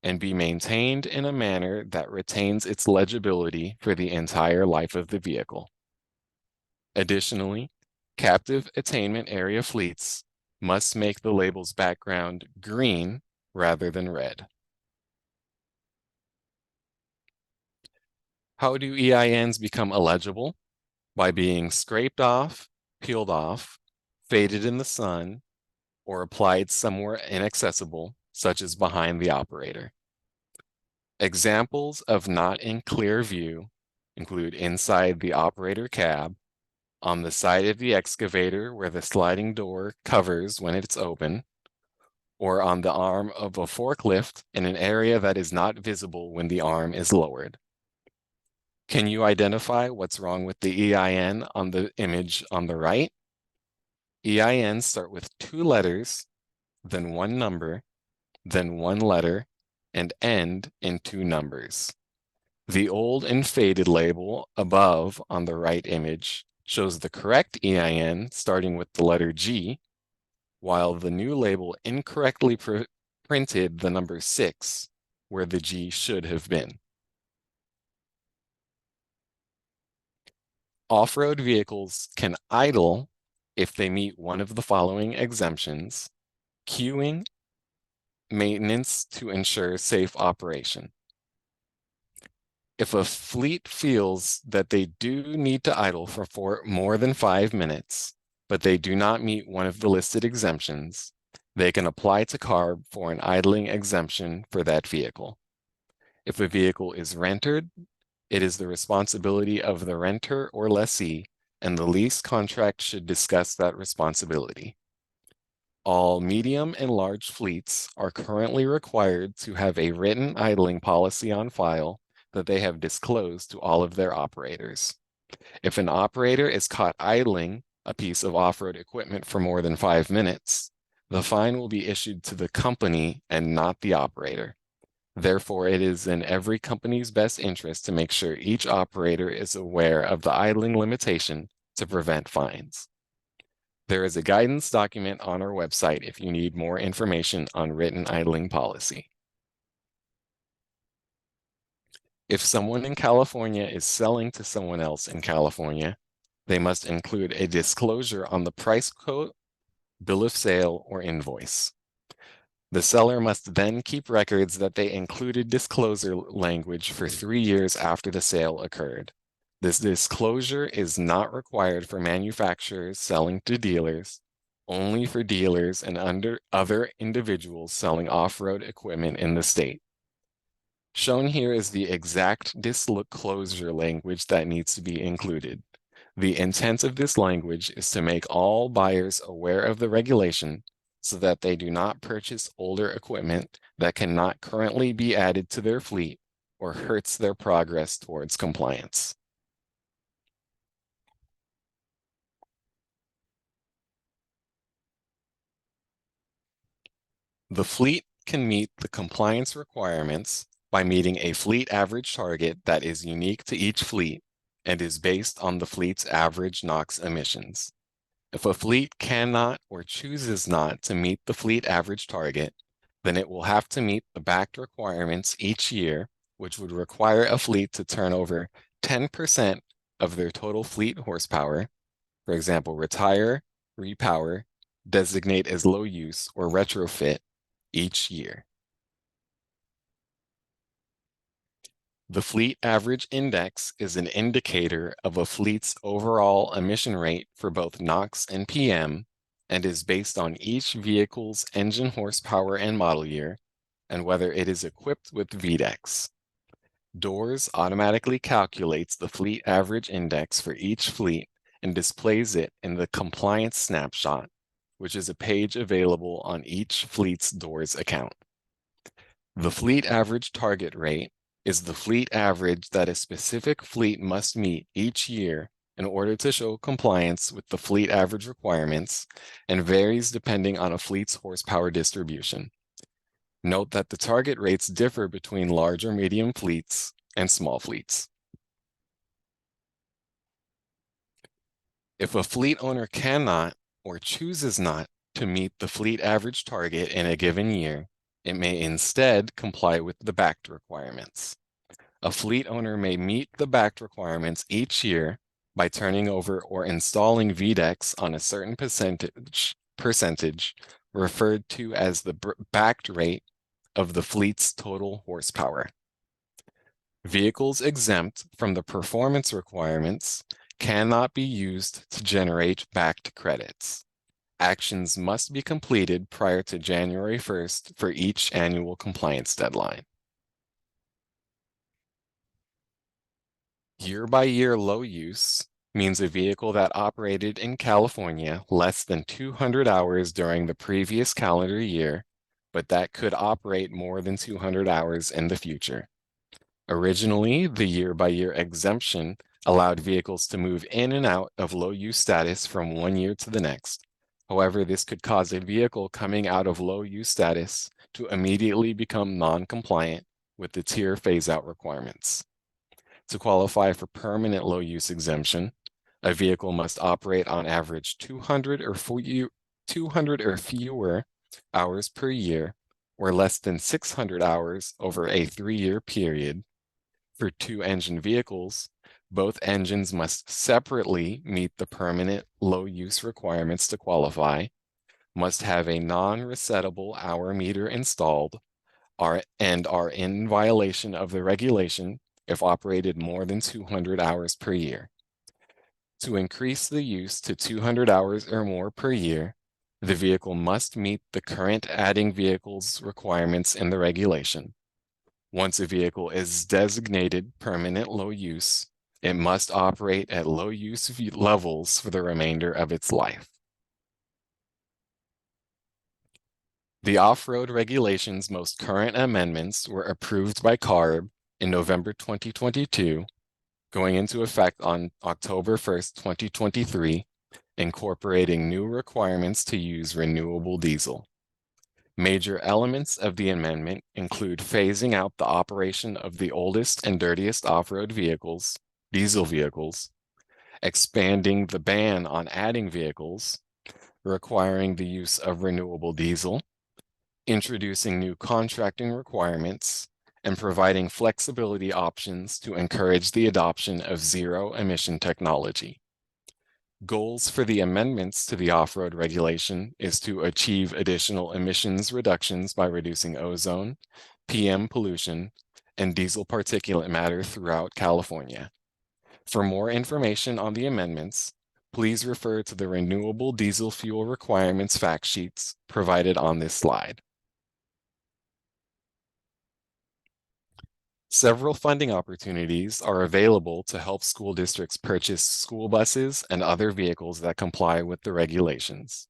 and be maintained in a manner that retains its legibility for the entire life of the vehicle. Additionally, captive attainment area fleets must make the label's background green rather than red. How do EINs become illegible? By being scraped off, peeled off, faded in the sun, or applied somewhere inaccessible, such as behind the operator. Examples of not in clear view include inside the operator cab, on the side of the excavator where the sliding door covers when it's open, or on the arm of a forklift in an area that is not visible when the arm is lowered. Can you identify what's wrong with the EIN on the image on the right? EINs start with 2 letters, then 1 number, then 1 letter, and end in 2 numbers. The old and faded label above on the right image shows the correct EIN starting with the letter G, while the new label incorrectly printed the number 6 where the G should have been. Off-road vehicles can idle if they meet one of the following exemptions: queuing, maintenance to ensure safe operation. If a fleet feels that they do need to idle for more than 5 minutes, but they do not meet one of the listed exemptions, they can apply to CARB for an idling exemption for that vehicle. If a vehicle is rented, it is the responsibility of the renter or lessee, and the lease contract should discuss that responsibility. All medium and large fleets are currently required to have a written idling policy on file that they have disclosed to all of their operators. If an operator is caught idling a piece of off-road equipment for more than 5 minutes, The fine will be issued to the company and not the operator. Therefore, it is in every company's best interest to make sure each operator is aware of the idling limitation to prevent fines. There is a guidance document on our website if you need more information on written idling policy. If someone in California is selling to someone else in California, they must include a disclosure on the price quote, bill of sale, or invoice. The seller must then keep records that they included disclosure language for 3 years after the sale occurred. This disclosure is not required for manufacturers selling to dealers, only for dealers and other individuals selling off-road equipment in the state. Shown here is the exact disclosure language that needs to be included. The intent of this language is to make all buyers aware of the regulation so that they do not purchase older equipment that cannot currently be added to their fleet or hurts their progress towards compliance. The fleet can meet the compliance requirements by meeting a fleet average target that is unique to each fleet and is based on the fleet's average NOx emissions. If a fleet cannot or chooses not to meet the fleet average target, then it will have to meet the backed requirements each year, which would require a fleet to turn over 10% of their total fleet horsepower, for example, retire, repower, designate as low use, or retrofit each year. The Fleet Average Index is an indicator of a fleet's overall emission rate for both NOx and PM and is based on each vehicle's engine horsepower and model year and whether it is equipped with VDEX. Doors automatically calculates the Fleet Average Index for each fleet and displays it in the Compliance Snapshot, which is a page available on each fleet's Doors account. The Fleet Average Target Rate is the fleet average that a specific fleet must meet each year in order to show compliance with the fleet average requirements and varies depending on a fleet's horsepower distribution. Note that the target rates differ between large or medium fleets and small fleets. If a fleet owner cannot or chooses not to meet the fleet average target in a given year, it may instead comply with the backed requirements. A fleet owner may meet the backed requirements each year by turning over or installing VDEX on a certain percentage referred to as the backed rate of the fleet's total horsepower. Vehicles exempt from the performance requirements cannot be used to generate backed credits. Actions must be completed prior to January 1st for each annual compliance deadline. Year-by-year low use means a vehicle that operated in California less than 200 hours during the previous calendar year, but that could operate more than 200 hours in the future. Originally, the year-by-year exemption allowed vehicles to move in and out of low-use status from one year to the next. However, this could cause a vehicle coming out of low-use status to immediately become non-compliant with the tier phase-out requirements. To qualify for permanent low-use exemption, a vehicle must operate on average 200 or fewer hours per year, or less than 600 hours over a 3-year period. For two-engine vehicles, both engines must separately meet the permanent low-use requirements to qualify, must have a non-resettable hour meter installed, and are in violation of the regulation if operated more than 200 hours per year. To increase the use to 200 hours or more per year, the vehicle must meet the current adding vehicles requirements in the regulation. Once a vehicle is designated permanent low use, it must operate at low use levels for the remainder of its life. The off-road regulations' most current amendments were approved by CARB in November 2022, going into effect on October 1st, 2023, incorporating new requirements to use renewable diesel. Major elements of the amendment include phasing out the operation of the oldest and dirtiest off-road vehicles, diesel vehicles, expanding the ban on adding vehicles, requiring the use of renewable diesel, introducing new contracting requirements, and providing flexibility options to encourage the adoption of zero-emission technology. Goals for the amendments to the off-road regulation is to achieve additional emissions reductions by reducing ozone, PM pollution, and diesel particulate matter throughout California. For more information on the amendments, please refer to the renewable diesel fuel requirements fact sheets provided on this slide. Several funding opportunities are available to help school districts purchase school buses and other vehicles that comply with the regulations.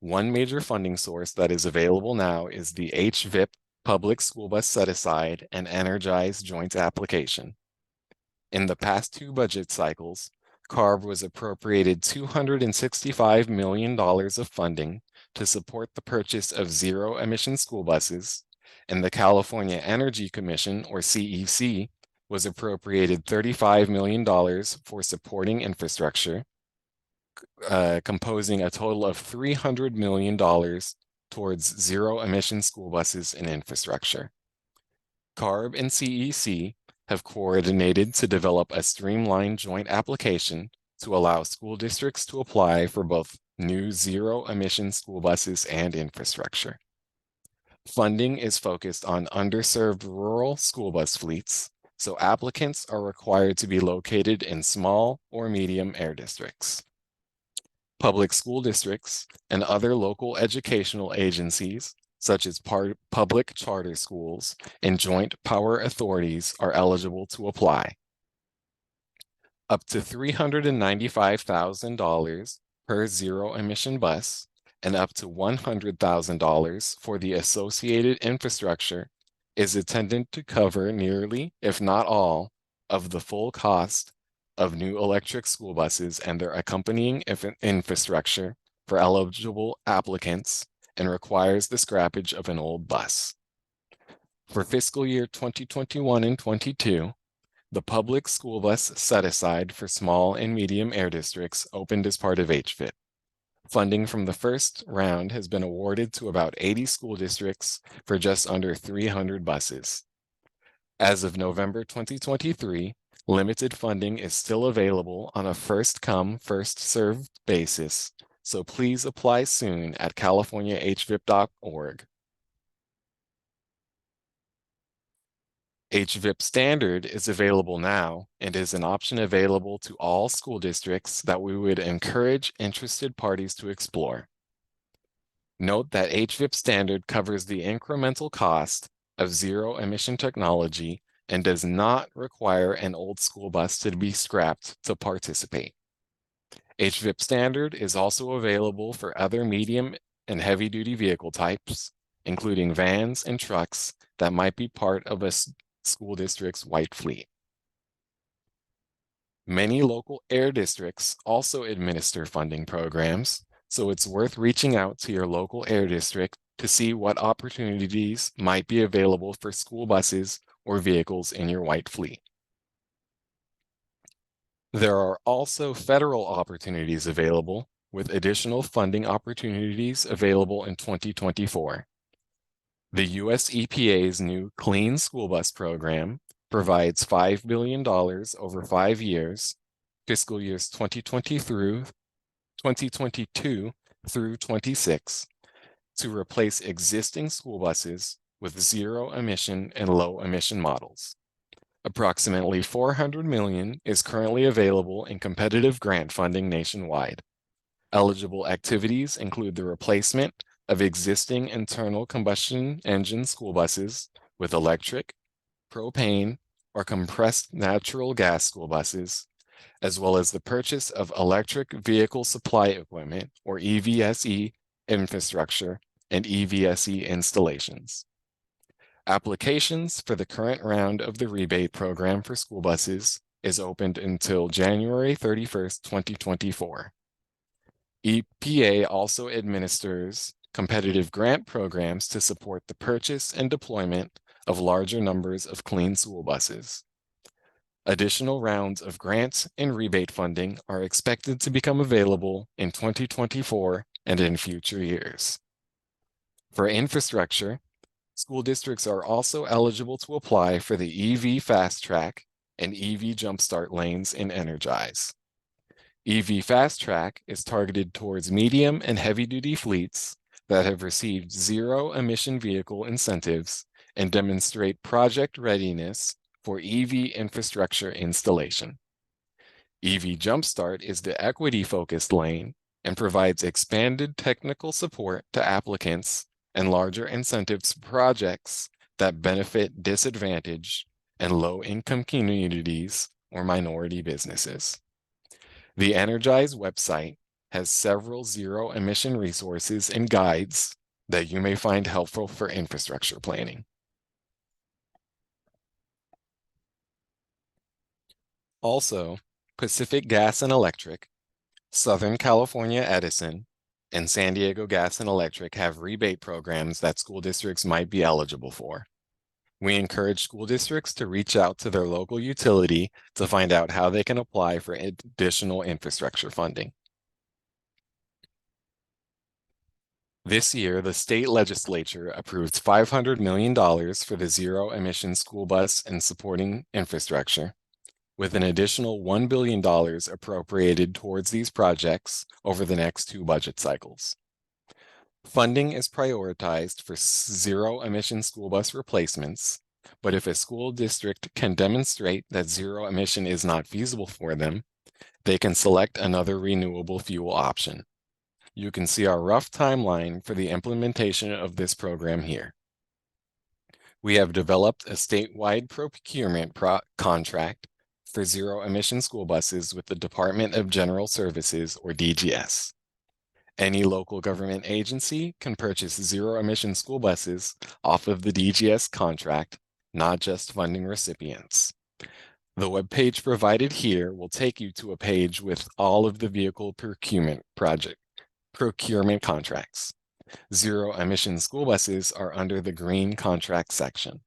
One major funding source that is available now is the HVIP Public School Bus Set-Aside and Energize Joint Application. In the past two budget cycles, CARB was appropriated $265 million of funding to support the purchase of zero-emission school buses, and the California Energy Commission, or CEC, was appropriated $35 million for supporting infrastructure, composing a total of $300 million towards zero-emission school buses and infrastructure. CARB and CEC have coordinated to develop a streamlined joint application to allow school districts to apply for both new zero-emission school buses and infrastructure. Funding is focused on underserved rural school bus fleets, so applicants are required to be located in small or medium air districts. Public school districts and other local educational agencies, such as public charter schools and joint power authorities, are eligible to apply. Up to $395,000 per zero-emission bus and up to $100,000 for the associated infrastructure is intended to cover nearly, if not all, of the full cost of new electric school buses and their accompanying infrastructure for eligible applicants, and requires the scrappage of an old bus. For fiscal year 2021 and 22, the public school bus set-aside for small and medium air districts opened as part of HVIP. Funding from the first round has been awarded to about 80 school districts for just under 300 buses. As of November 2023, limited funding is still available on a first-come, first-served basis, so please apply soon at californiahvip.org. HVIP Standard is available now and is an option available to all school districts that we would encourage interested parties to explore. Note that HVIP Standard covers the incremental cost of zero-emission technology and does not require an old school bus to be scrapped to participate. HVIP Standard is also available for other medium and heavy-duty vehicle types, including vans and trucks that might be part of a school district's white fleet. Many local air districts also administer funding programs, so it's worth reaching out to your local air district to see what opportunities might be available for school buses or vehicles in your white fleet. There are also federal opportunities available, with additional funding opportunities available in 2024. The US EPA's new Clean School Bus Program provides $5 billion over 5 years, fiscal years 2022 through 26, to replace existing school buses with zero-emission and low-emission models. Approximately $400 million is currently available in competitive grant funding nationwide. Eligible activities include the replacement of existing internal combustion engine school buses with electric, propane, or compressed natural gas school buses, as well as the purchase of electric vehicle supply equipment, or EVSE, infrastructure and EVSE installations. Applications for the current round of the rebate program for school buses is opened until January 31st, 2024. EPA also administers competitive grant programs to support the purchase and deployment of larger numbers of clean school buses. Additional rounds of grants and rebate funding are expected to become available in 2024 and in future years. For infrastructure, school districts are also eligible to apply for the EV Fast Track and EV Jumpstart lanes in Energize. EV Fast Track is targeted towards medium and heavy-duty fleets that have received zero-emission vehicle incentives and demonstrate project readiness for EV infrastructure installation. EV Jumpstart is the equity-focused lane and provides expanded technical support to applicants and larger incentives for projects that benefit disadvantaged and low-income communities or minority businesses. The Energize website has several zero-emission resources and guides that you may find helpful for infrastructure planning. Also, Pacific Gas and Electric, Southern California Edison, and San Diego Gas and Electric have rebate programs that school districts might be eligible for. We encourage school districts to reach out to their local utility to find out how they can apply for additional infrastructure funding. This year, the state legislature approved $500 million for the zero-emission school bus and supporting infrastructure, with an additional $1 billion appropriated towards these projects over the next 2 budget cycles. Funding is prioritized for zero-emission school bus replacements, but if a school district can demonstrate that zero emission is not feasible for them, they can select another renewable fuel option. You can see our rough timeline for the implementation of this program here. We have developed a statewide procurement contract for zero-emission school buses with the Department of General Services, or DGS. Any local government agency can purchase zero-emission school buses off of the DGS contract, not just funding recipients. The webpage provided here will take you to a page with all of the vehicle procurement contracts. Zero-emission school buses are under the green contract section.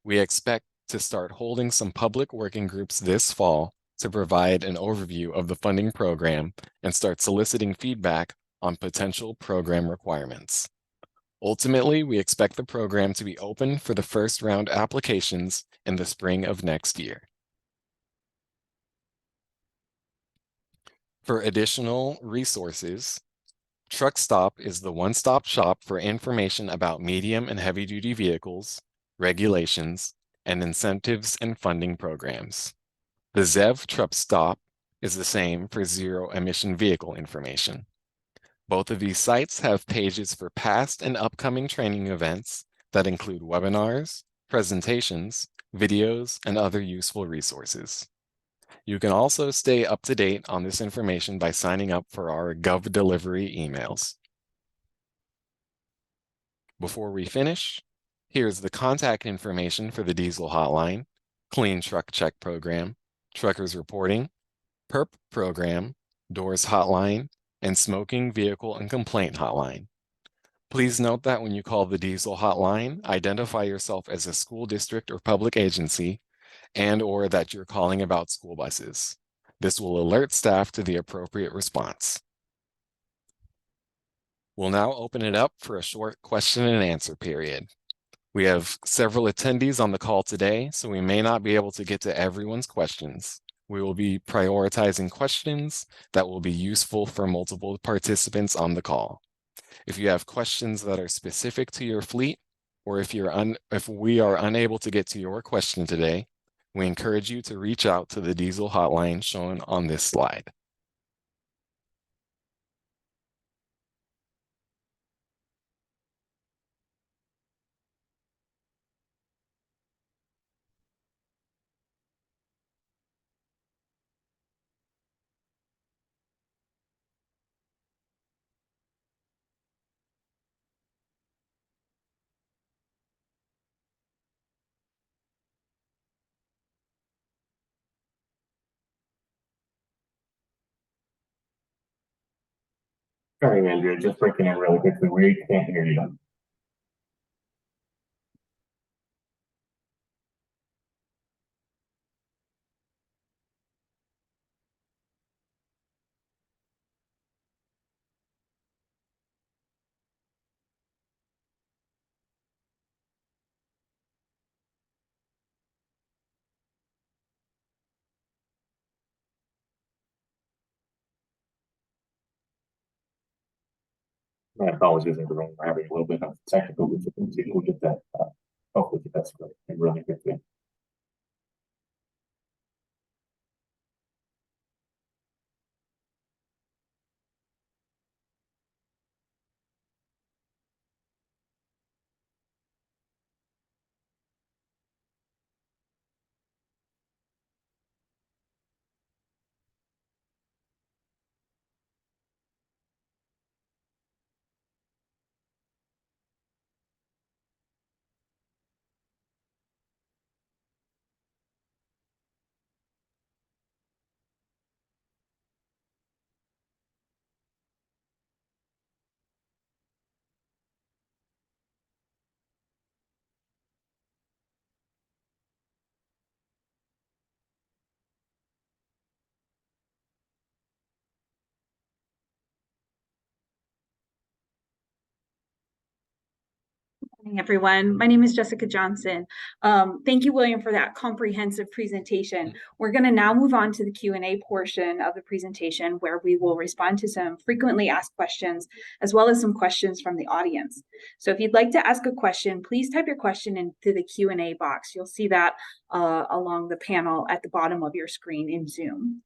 We expect to start holding some public working groups this fall to provide an overview of the funding program and start soliciting feedback on potential program requirements. Ultimately, we expect the program to be open for the first round applications in the spring of next year. For additional resources, Truck Stop is the one-stop shop for information about medium and heavy-duty vehicles, regulations, and incentives and funding programs. The ZEV Truck Stop is the same for zero-emission vehicle information. Both of these sites have pages for past and upcoming training events that include webinars, presentations, videos, and other useful resources. You can also stay up to date on this information by signing up for our GovDelivery emails. Before we finish, here's the contact information for the Diesel Hotline, Clean Truck Check Program, Truckers Reporting, PERP Program, Doors Hotline, and Smoking Vehicle and Complaint Hotline. Please note that when you call the Diesel Hotline, identify yourself as a school district or public agency and/or that you're calling about school buses. This will alert staff to the appropriate response. We'll now open it up for a short question and answer period. We have several attendees on the call today, so we may not be able to get to everyone's questions. We will be prioritizing questions that will be useful for multiple participants on the call. If you have questions that are specific to your fleet, or if we are unable to get to your question today, we encourage you to reach out to the Diesel Hotline shown on this slide.
Sorry, Andrea, just breaking in really quickly. We can't hear you. My apologies, everyone. We're having a little bit of technical difficulty. We'll get that, hopefully get that squared and really quickly.
Morning, everyone. My name is Jessica Johnson. Thank you, William, for that comprehensive presentation. We're going to now move on to the Q&A portion of the presentation where we will respond to some frequently asked questions as well as some questions from the audience. So if you'd like to ask a question, please type your question into the Q&A box. You'll see that along the panel at the bottom of your screen in Zoom.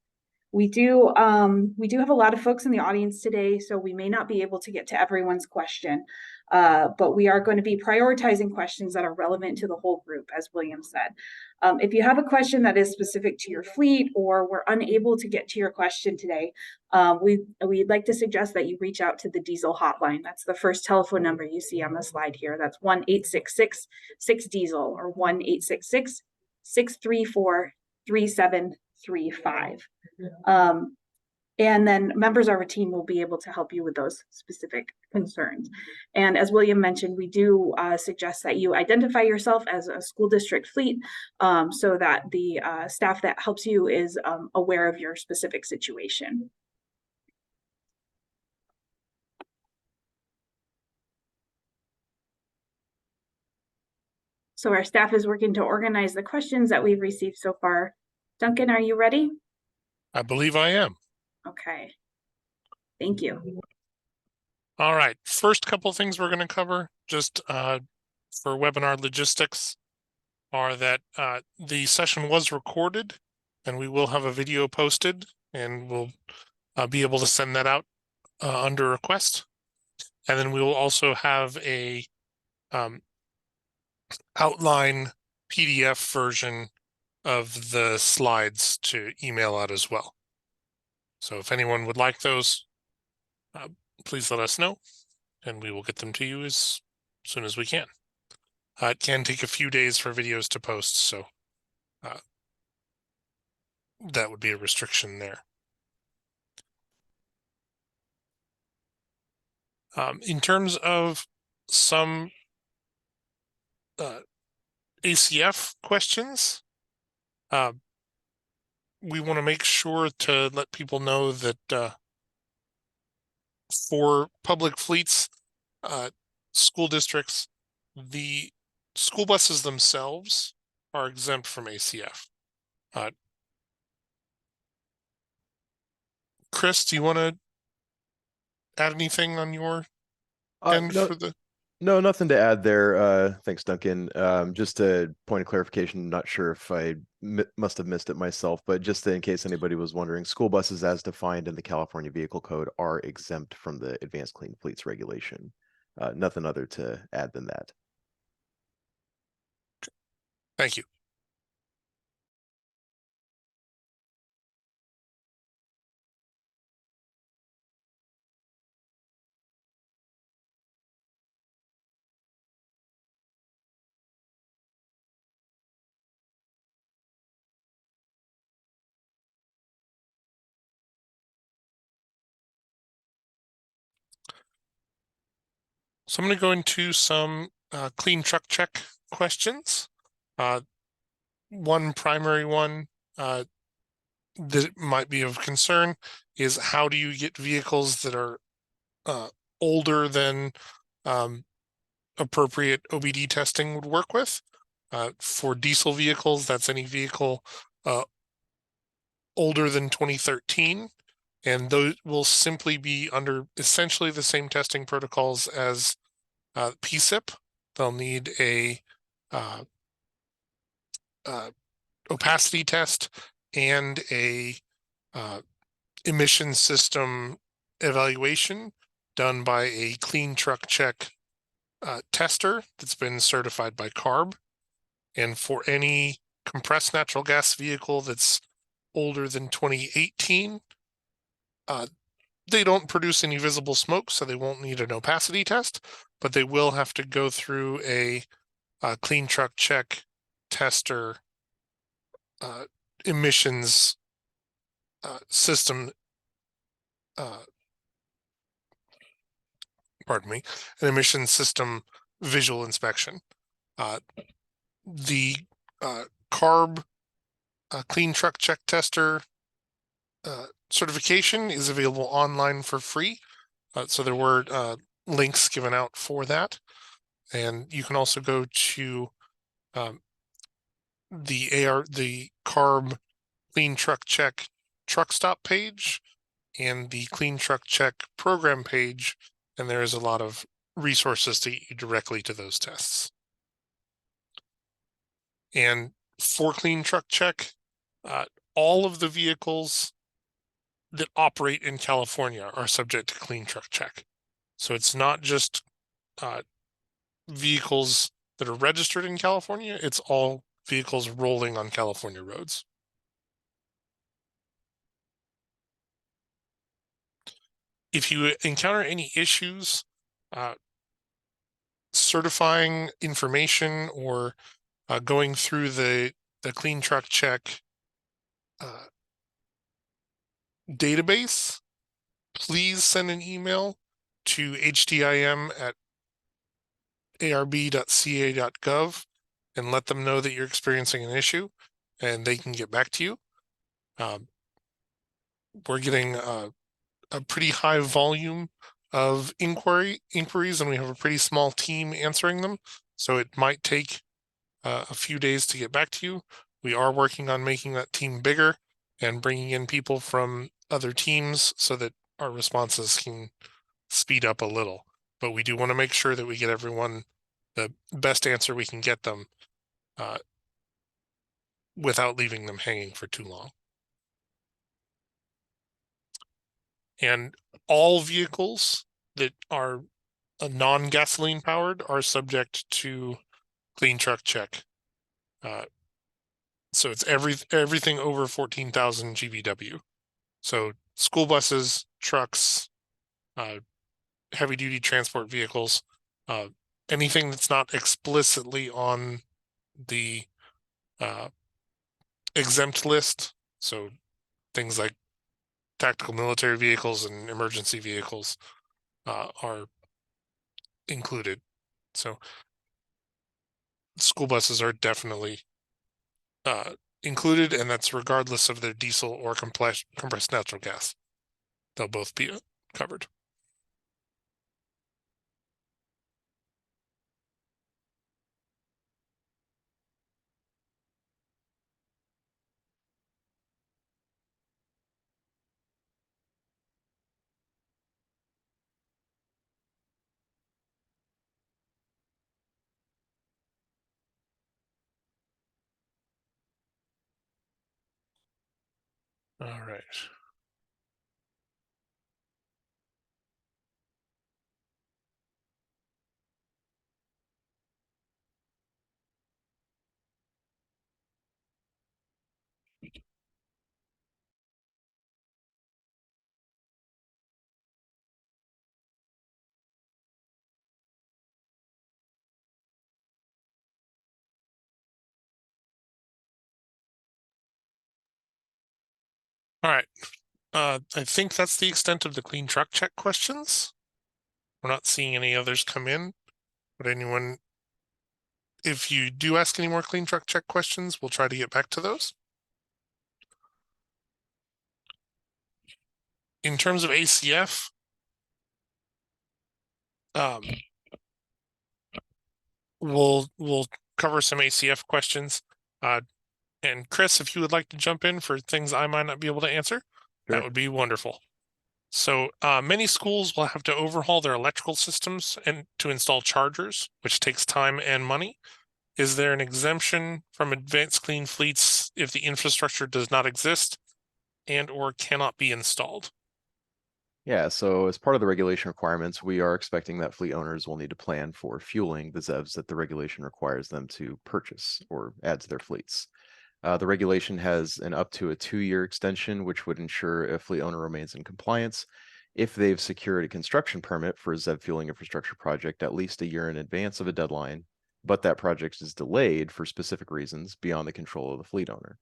We do have a lot of folks in the audience today, so we may not be able to get to everyone's question, but we are going to be prioritizing questions that are relevant to the whole group, as William said. If you have a question that is specific to your fleet or we're unable to get to your question today, we'd like to suggest that you reach out to the diesel hotline. That's the first telephone number you see on the slide here. That's 1-866-6-diesel or 1-866-634-3735. And then members of our team will be able to help you with those specific concerns. And as William mentioned, we do suggest that you identify yourself as a school district fleet so that the staff that helps you is aware of your specific situation. So our staff is working to organize the questions that we've received so far. Duncan, are you ready?
I believe I am.
Okay. Thank you.
All right. First couple things we're going to cover just for webinar logistics are that the session was recorded and we will have a video posted and we'll be able to send that out under request. And then we will also have a outline PDF version of the slides to email out as well. So if anyone would like those, please let us know and we will get them to you as soon as we can. It can take a few days for videos to post, so that would be a restriction there. In terms of some ACF questions, we want to make sure to let people know that for public fleets, school districts, the school buses themselves are exempt from ACF. Chris, do you want to add anything on your end
No,
for the?
no, nothing to add there. Thanks, Duncan. Just a point of clarification. Not sure if I must have missed it myself, but just in case anybody was wondering, school buses as defined in the California Vehicle Code are exempt from the Advanced Clean Fleets regulation. Nothing other to add than that.
Thank you. So I'm going to go into some clean truck check questions. One primary one that might be of concern is how do you get vehicles that are older than appropriate OBD testing would work with. For diesel vehicles, that's any vehicle older than 2013, and those will simply be under essentially the same testing protocols as PSIP. They'll need a opacity test and a emission system evaluation done by a clean truck check tester that's been certified by CARB. And for any compressed natural gas vehicle that's older than 2018, they don't produce any visible smoke, so they won't need an opacity test, but they will have to go through a clean truck check tester emissions system, pardon me, an emissions system visual inspection. The CARB clean truck check tester certification is available online for free. So there were links given out for that. And you can also go to the CARB clean truck check truck stop page and the clean truck check program page. And there is a lot of resources to get you directly to those tests. And for clean truck check, all of the vehicles that operate in California are subject to clean truck check. So it's not just vehicles that are registered in California, it's all vehicles rolling on California roads. If you encounter any issues certifying information or going through the clean truck check database, please send an email to hdim@arb.ca.gov and let them know that you're experiencing an issue, and they can get back to you. We're getting a pretty high volume of inquiries, and we have a pretty small team answering them, so it might take a few days to get back to you. We are working on making that team bigger and bringing in people from other teams so that our responses can speed up a little. But we do want to make sure that we get everyone the best answer we can get them without leaving them hanging for too long. And all vehicles that are non-gasoline powered are subject to clean truck check. So it's everything over 14,000 GVW. So school buses, trucks, heavy duty transport vehicles, anything that's not explicitly on the exempt list. So things like tactical military vehicles and emergency vehicles are included. So school buses are definitely included, and that's regardless of their diesel or compressed natural gas. They'll both be covered. All right. All right. I think that's the extent of the clean truck check questions. We're not seeing any others come in, but anyone, if you do ask any more clean truck check questions, we'll try to get back to those. In terms of ACF, we'll cover some ACF questions. And Chris, if you would like to jump in for things I might not be able to answer, that would be wonderful. So many schools will have to overhaul their electrical systems and to install chargers, which takes time and money. Is there an exemption from advanced clean fleets if the infrastructure does not exist and or cannot be installed?
Yeah, so as part of the regulation requirements, we are expecting that fleet owners will need to plan for fueling the ZEVs that the regulation requires them to purchase or add to their fleets. The regulation has an up to a 2-year extension, which would ensure a fleet owner remains in compliance if they've secured a construction permit for a ZEV fueling infrastructure project at least a year in advance of a deadline, but that project is delayed for specific reasons beyond the control of the fleet owner.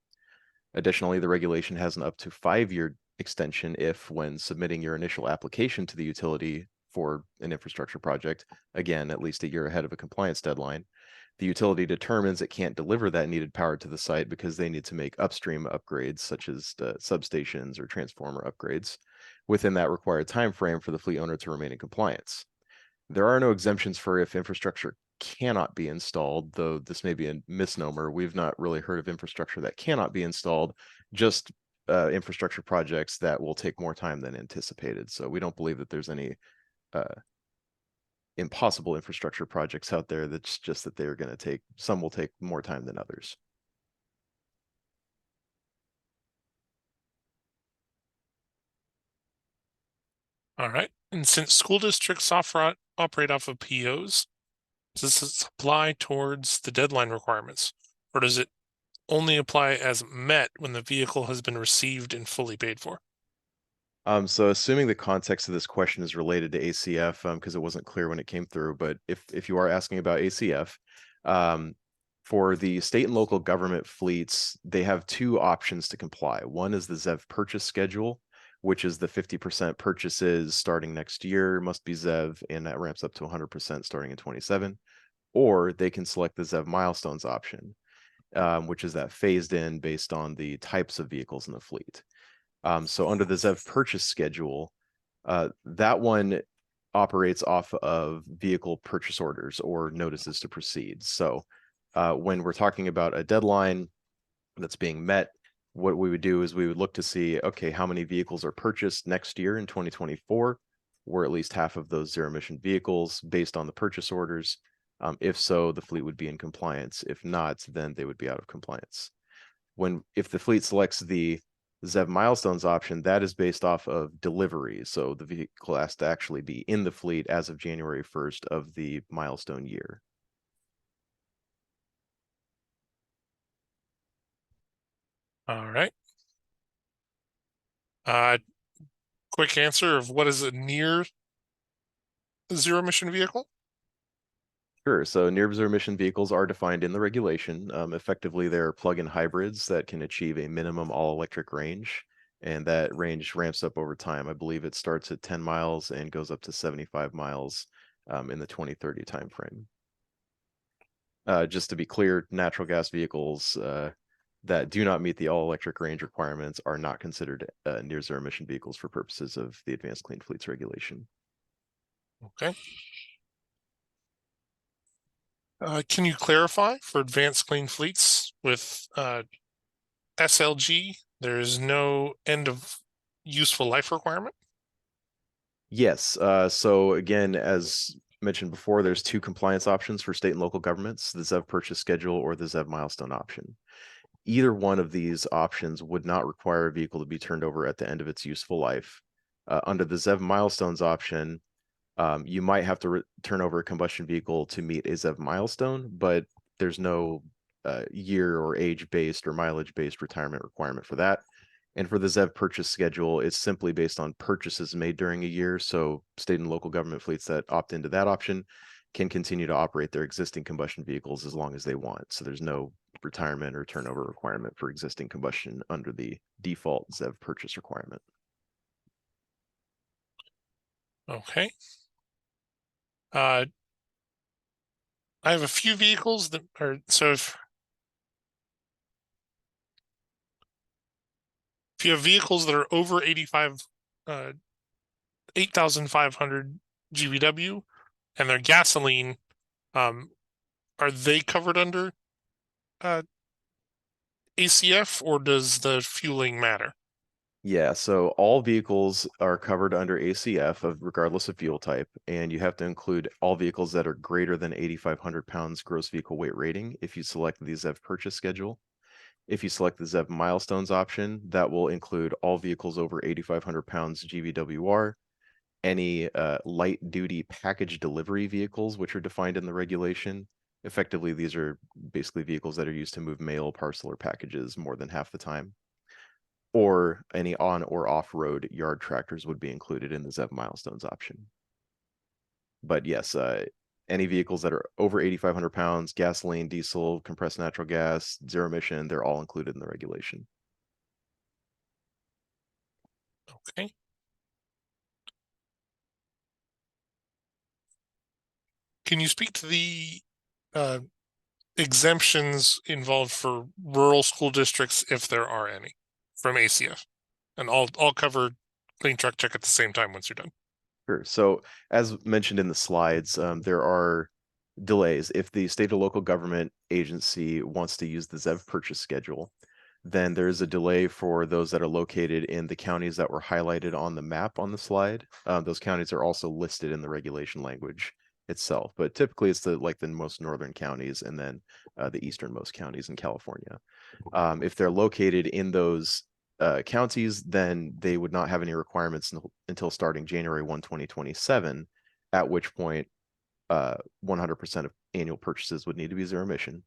Additionally, the regulation has an up to 5-year extension if, when submitting your initial application to the utility for an infrastructure project, again, at least a year ahead of a compliance deadline, the utility determines it can't deliver that needed power to the site because they need to make upstream upgrades such as substations or transformer upgrades within that required time frame for the fleet owner to remain in compliance. There are no exemptions for if infrastructure cannot be installed, though this may be a misnomer. We've not really heard of infrastructure that cannot be installed, just infrastructure projects that will take more time than anticipated. So we don't believe that there's any impossible infrastructure projects out there. That's just that they're going to take, some will take more time than others.
All right. And since school districts operate off of POs, does this apply towards the deadline requirements, or does it only apply as met when the vehicle has been received and fully paid for?
So assuming the context of this question is related to ACF, because it wasn't clear when it came through, but if you are asking about ACF, for the state and local government fleets, they have 2 options to comply. One is the ZEV purchase schedule, which is the 50% purchases starting next year must be ZEV, and that ramps up to 100% starting in 27. Or they can select the ZEV milestones option, which is that phased in based on the types of vehicles in the fleet. So under the ZEV purchase schedule, that one operates off of vehicle purchase orders or notices to proceed. So when we're talking about a deadline that's being met, what we would do is we would look to see, okay, how many vehicles are purchased next year in 2024, or at least half of those zero emission vehicles based on the purchase orders. If so, the fleet would be in compliance. If not, then they would be out of compliance. If the fleet selects the ZEV milestones option, that is based off of delivery. So the vehicle has to actually be in the fleet as of January 1st of the milestone year.
All right. Quick answer of what is a near zero emission vehicle?
Sure. So near zero emission vehicles are defined in the regulation. Effectively, they're plug-in hybrids that can achieve a minimum all-electric range, and that range ramps up over time. I believe it starts at 10 miles and goes up to 75 miles in the 2030 timeframe. Just to be clear, natural gas vehicles that do not meet the all-electric range requirements are not considered near zero emission vehicles for purposes of the Advanced Clean Fleets regulation.
Okay. Can you clarify for advanced clean fleets with SLG, there's no end of useful life requirement?
Yes. So again, as mentioned before, there's 2 compliance options for state and local governments, the ZEV purchase schedule or the ZEV milestone option. Either one of these options would not require a vehicle to be turned over at the end of its useful life. Under the ZEV milestones option, you might have to turn over a combustion vehicle to meet a ZEV milestone, but there's no year or age-based or mileage-based retirement requirement for that. And for the ZEV purchase schedule, it's simply based on purchases made during a year. So state and local government fleets that opt into that option can continue to operate their existing combustion vehicles as long as they want. So there's no retirement or turnover requirement for existing combustion under the default ZEV purchase requirement.
Okay. I have a few vehicles that are, so if you have vehicles that are over 8,500 GVW and they're gasoline, are they covered under ACF, or does the fueling matter?
Yeah, so all vehicles are covered under ACF regardless of fuel type, and you have to include all vehicles that are greater than 8,500 pounds gross vehicle weight rating if you select the ZEV purchase schedule. If you select the ZEV milestones option, that will include all vehicles over 8,500 pounds GVWR, any light duty package delivery vehicles, which are defined in the regulation. Effectively, these are basically vehicles that are used to move mail, parcel, or packages more than half the time. Or any on or off-road yard tractors would be included in the ZEV milestones option. But yes, any vehicles that are over 8,500 pounds, gasoline, diesel, compressed natural gas, zero emission, they're all included in the regulation.
Okay. Can you speak to the exemptions involved for rural school districts, if there are any, from ACF? And I'll cover clean truck check at the same time once you're done.
Sure. So as mentioned in the slides, there are delays. If the state or local government agency wants to use the ZEV purchase schedule, then there's a delay for those that are located in the counties that were highlighted on the map on the slide. Those counties are also listed in the regulation language itself, but typically it's the most northern counties and then the easternmost counties in California. If they're located in those counties, then they would not have any requirements until starting January 1, 2027, at which point 100% of annual purchases would need to be zero emission.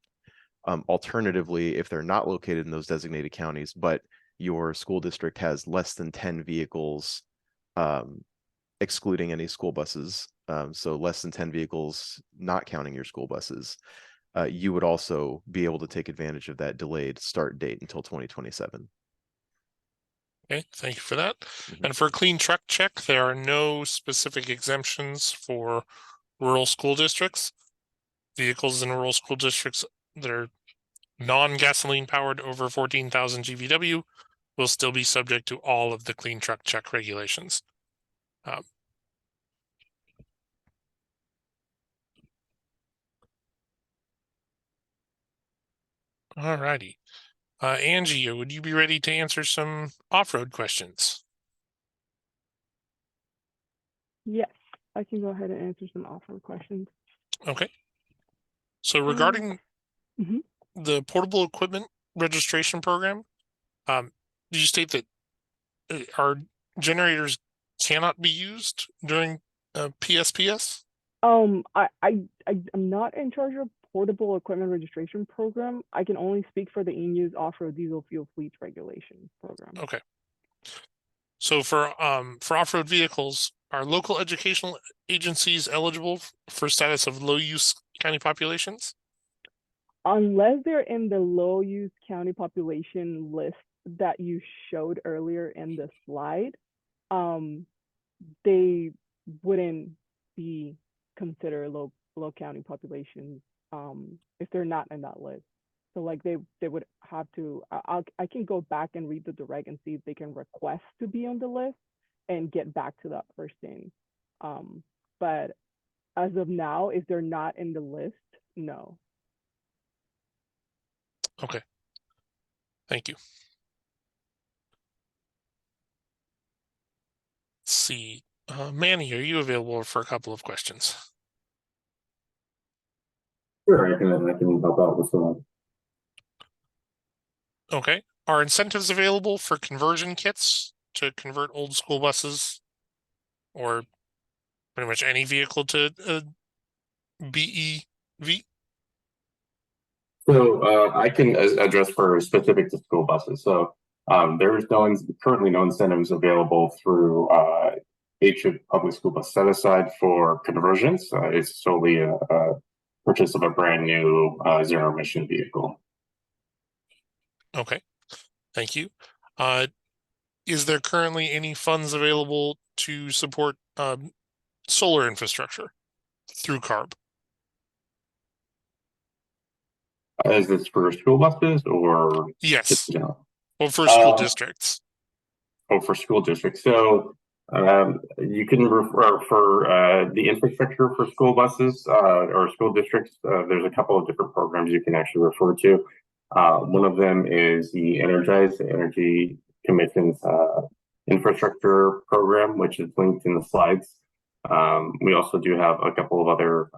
Alternatively, if they're not located in those designated counties, but your school district has less than 10 vehicles, excluding any school buses, so less than 10 vehicles, not counting your school buses, you would also be able to take advantage of that delayed start date until 2027.
Okay, thank you for that. And for clean truck check, there are no specific exemptions for rural school districts. Vehicles in rural school districts that are non-gasoline powered over 14,000 GVW will still be subject to all of the clean truck check regulations. All righty. Angie, would you be ready to answer some off-road questions?
Yes, I can go ahead and answer some off-road questions.
Okay. So regarding the portable equipment registration program, did you state that our generators cannot be used during PSPS?
I'm not in charge of portable equipment registration program. I can only speak for the ENU's off-road diesel fuel fleets regulation program.
Okay. So for off-road vehicles, are local educational agencies eligible for status of low-use county populations?
Unless they're in the low-use county population list that you showed earlier in the slide, they wouldn't be considered low county populations if they're not in that list. So like they would have to, I can go back and read the direct and see if they can request to be on the list and get back to that person. But as of now, if they're not in the list, no.
Okay. Thank you. Let's see. Manny, are you available for a couple of questions?
Sure, I can help out with that.
Okay. Are incentives available for conversion kits to convert old school buses or pretty much any vehicle to BEV?
So I can address for specific to school buses. So there's currently no incentives available through HIP public school bus set aside for conversions. It's solely a purchase of a brand new zero emission vehicle.
Okay. Thank you. Is there currently any funds available to support solar infrastructure? through CARB.
Is this for school buses or
Yes.
just general?
Well, for school districts.
Oh, for school districts. So you can refer for the infrastructure for school buses or school districts. There's a couple of different programs you can actually refer to. One of them is the Energy Commission's infrastructure program, which is linked in the slides. We also do have a couple of other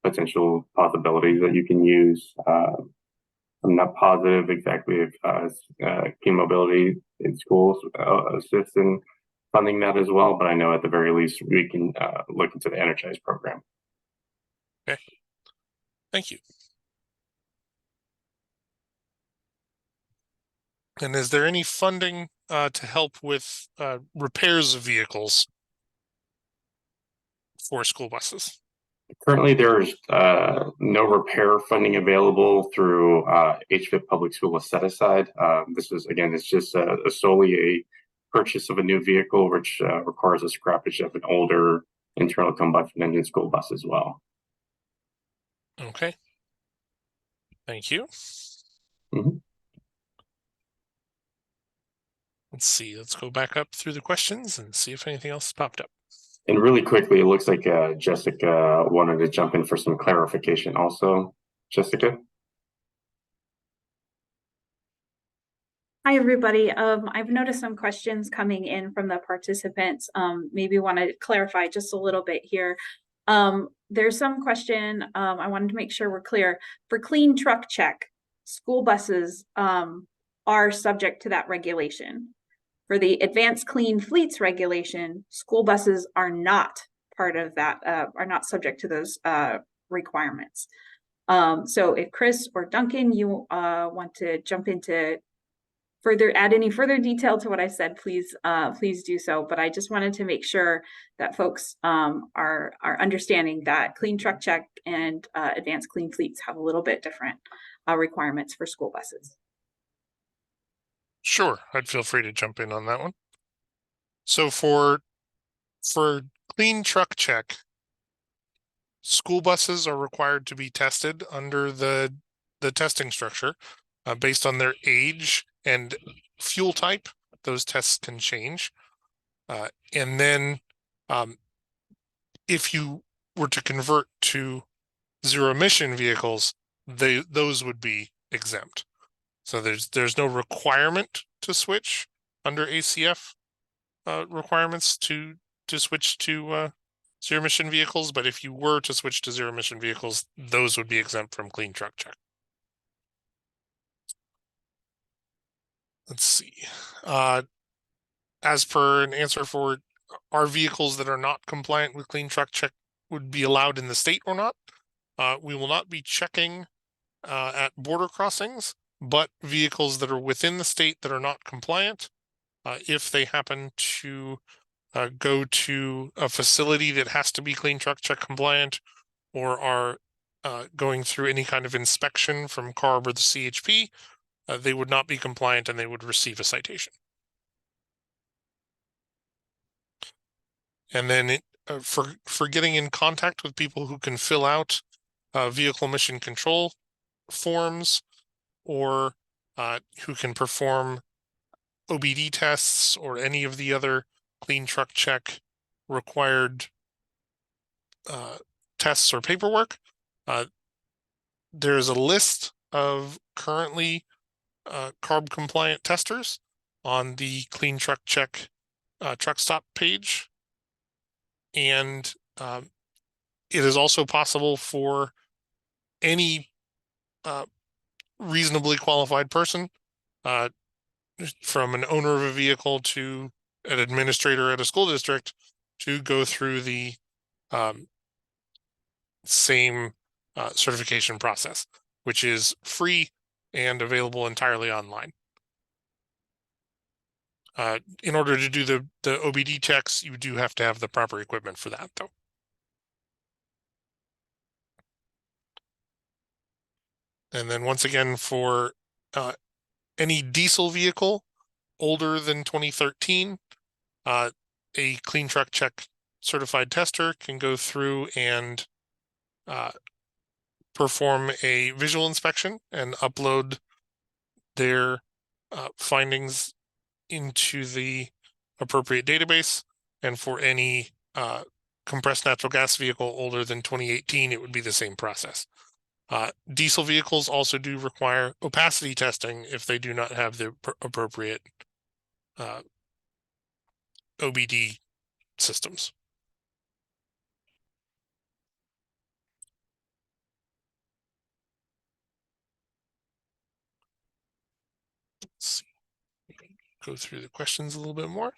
potential possibilities that you can use. I'm not positive exactly if Key Mobility in schools assists in funding that as well, but I know at the very least we can look into the Energize program.
Okay, thank you. And is there any funding to help with repairs of vehicles for school buses?
Currently, there's no repair funding available through HVIP Public School Set Aside. This is, again, it's just solely a purchase of a new vehicle, which requires a scrappage of an older internal combustion engine school bus as well.
Okay. Thank you.
Mm-hmm.
Let's see. Let's go back up through the questions and see if anything else popped up.
And really quickly, it looks like Jessica wanted to jump in for some clarification also. Jessica?
Hi, everybody. I've noticed some questions coming in from the participants. Maybe want to clarify just a little bit here. There's some question, I wanted to make sure we're clear. For clean truck check, school buses are subject to that regulation. For the advanced clean fleets regulation, school buses are not part of that, are not subject to those requirements. So if Chris or Duncan, you want to jump into add any further detail to what I said, please do so. But I just wanted to make sure that folks are understanding that clean truck check and advanced clean fleets have a little bit different requirements for school buses.
Sure, I'd feel free to jump in on that one. So for clean truck check, school buses are required to be tested under the testing structure based on their age and fuel type. Those tests can change. And then if you were to convert to zero emission vehicles, those would be exempt. So there's no requirement to switch under ACF requirements to switch to zero emission vehicles, but if you were to switch to zero emission vehicles, those would be exempt from clean truck check. Let's see. As per an answer for are vehicles that are not compliant with clean truck check would be allowed in the state or not? We will not be checking at border crossings, but vehicles that are within the state that are not compliant, if they happen to go to a facility that has to be clean truck check compliant or are going through any kind of inspection from CARB or the CHP, they would not be compliant and they would receive a citation. And then for getting in contact with people who can fill out vehicle emission control forms or who can perform OBD tests or any of the other clean truck check required tests or paperwork, there's a list of currently CARB compliant testers on the clean truck check truck stop page. And it is also possible for any reasonably qualified person, from an owner of a vehicle to an administrator at a school district, to go through the same certification process, which is free and available entirely online. In order to do the OBD checks, you do have to have the proper equipment for that, though. And then once again, for any diesel vehicle older than 2013, a clean truck check certified tester can go through and perform a visual inspection and upload their findings into the appropriate database. And for any compressed natural gas vehicle older than 2018, it would be the same process. Diesel vehicles also do require opacity testing if they do not have the appropriate OBD systems. Let's see. Go through the questions a little bit more.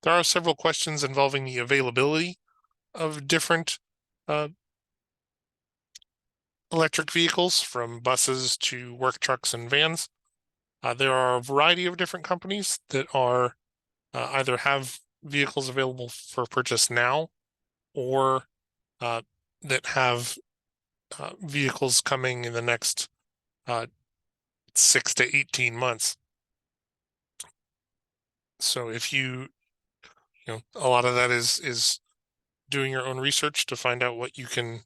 There are several questions involving the availability of different electric vehicles, from buses to work trucks and vans. There are a variety of different companies that are either have vehicles available for purchase now, or that have vehicles coming in the next 6 to 18 months. So if you know, a lot of that is doing your own research to find out what you can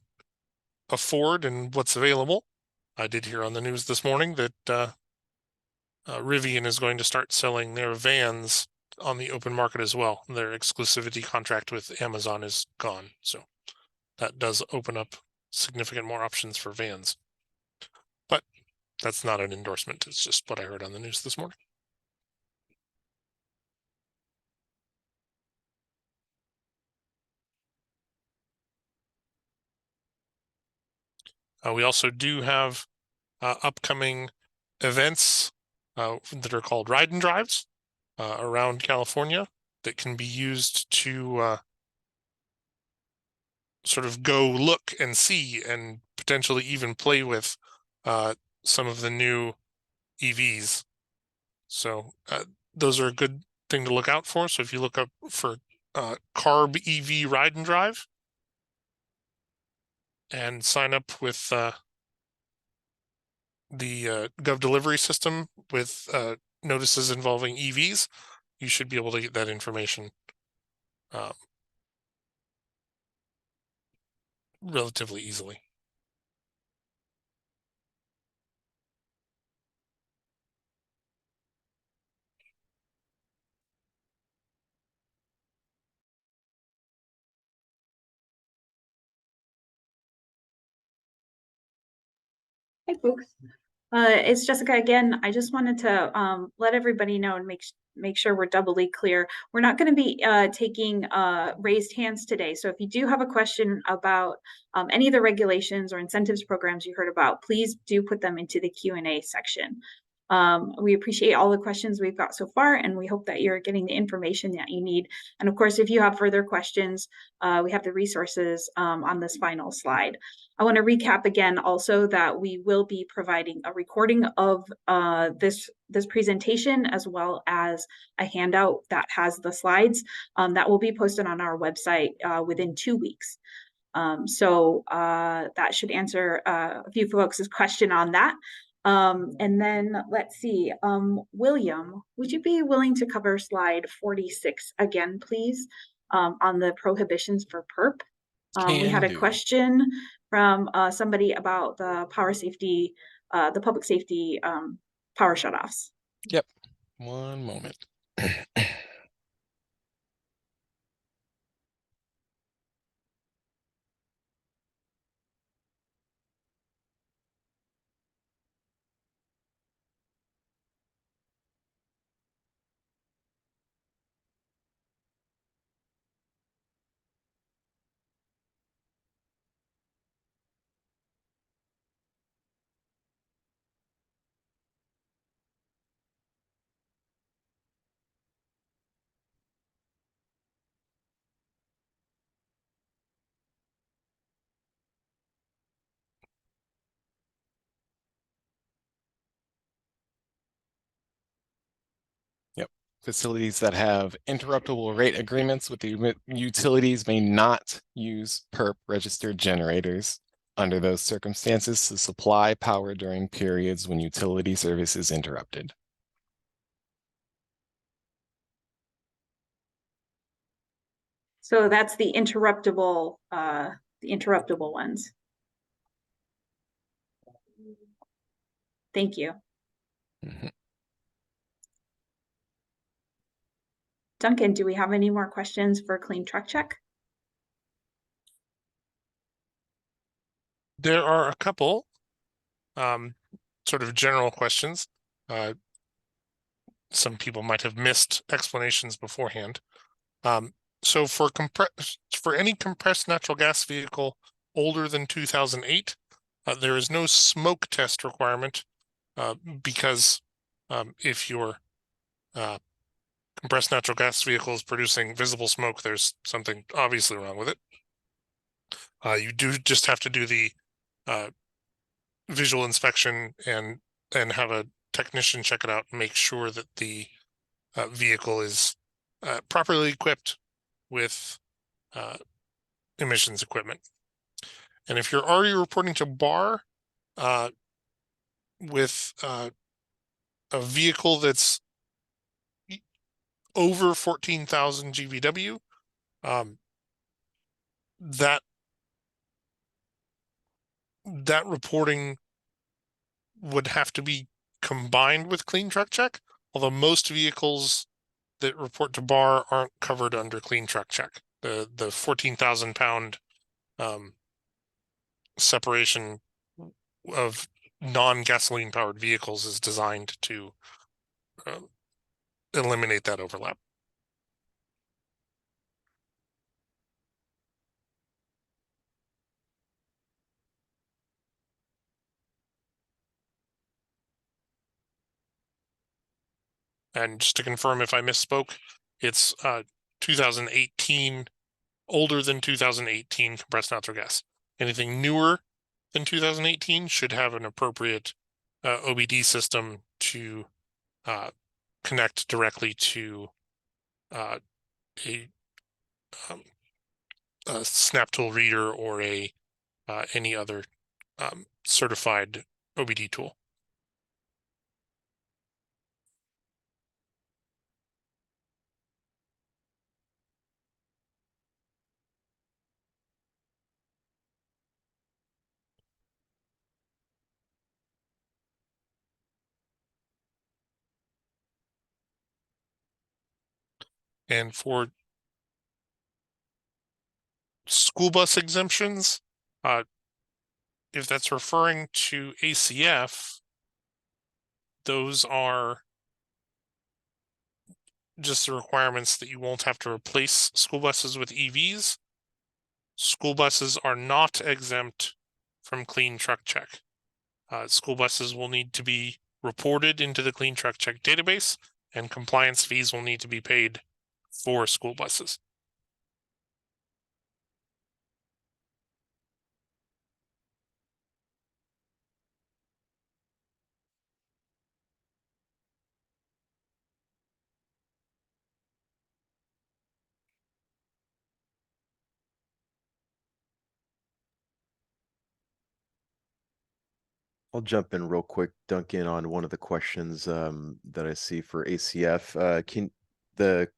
afford and what's available. I did hear on the news this morning that Rivian is going to start selling their vans on the open market as well. Their exclusivity contract with Amazon is gone, so that does open up significant more options for vans. But that's not an endorsement. It's just what I heard on the news this morning. We also do have upcoming events that are called ride and drives around California that can be used to sort of go look and see and potentially even play with some of the new EVs. So those are a good thing to look out for. So if you look up for CARB EV ride and drive and sign up with the Gov delivery system with notices involving EVs, you should be able to get that information relatively easily.
Hi, folks. It's Jessica again. I just wanted to let everybody know and make sure we're doubly clear. We're not going to be taking raised hands today. So if you do have a question about any of the regulations or incentives programs you heard about, please do put them into the Q&A section. We appreciate all the questions we've got so far, and we hope that you're getting the information that you need. And of course, if you have further questions, we have the resources on this final slide. I want to recap again also that we will be providing a recording of this presentation, as well as a handout that has the slides that will be posted on our website within 2 weeks. So that should answer a few folks' question on that. And then let's see, William, would you be willing to cover slide 46 again, please, on the prohibitions for PERP? We had a question from somebody about the power safety, the public safety power shutoffs.
Yep. One moment. Facilities that have interruptible rate agreements with the utilities may not use PERP registered generators under those circumstances to supply power during periods when utility service is interrupted.
So that's the interruptible ones. Thank you.
Mhm.
Duncan, do we have any more questions for Clean Truck Check?
There are a couple sort of general questions. Some people might have missed explanations beforehand. So for any compressed natural gas vehicle older than 2008, there is no smoke test requirement because if your compressed natural gas vehicle is producing visible smoke, there's something obviously wrong with it. You do just have to do the visual inspection and have a technician check it out and make sure that the vehicle is properly equipped with emissions equipment. And if you're already reporting to BAR with a vehicle that's over 14,000 GVW, that reporting would have to be combined with Clean Truck Check, although most vehicles that report to BAR aren't covered under Clean Truck Check. The 14,000 pound separation of non-gasoline powered vehicles is designed to eliminate that overlap. And just to confirm if I misspoke, it's 2018, older than 2018 compressed natural gas. Anything newer than 2018 should have an appropriate OBD system to connect directly to a snap tool reader or any other certified OBD tool. And for school bus exemptions, if that's referring to ACF, those are just the requirements that you won't have to replace school buses with EVs. School buses are not exempt from Clean Truck Check. School buses will need to be reported into the Clean Truck Check database, and compliance fees will need to be paid for school buses.
I'll jump in real quick, Duncan, on one of the questions that I see for ACF. The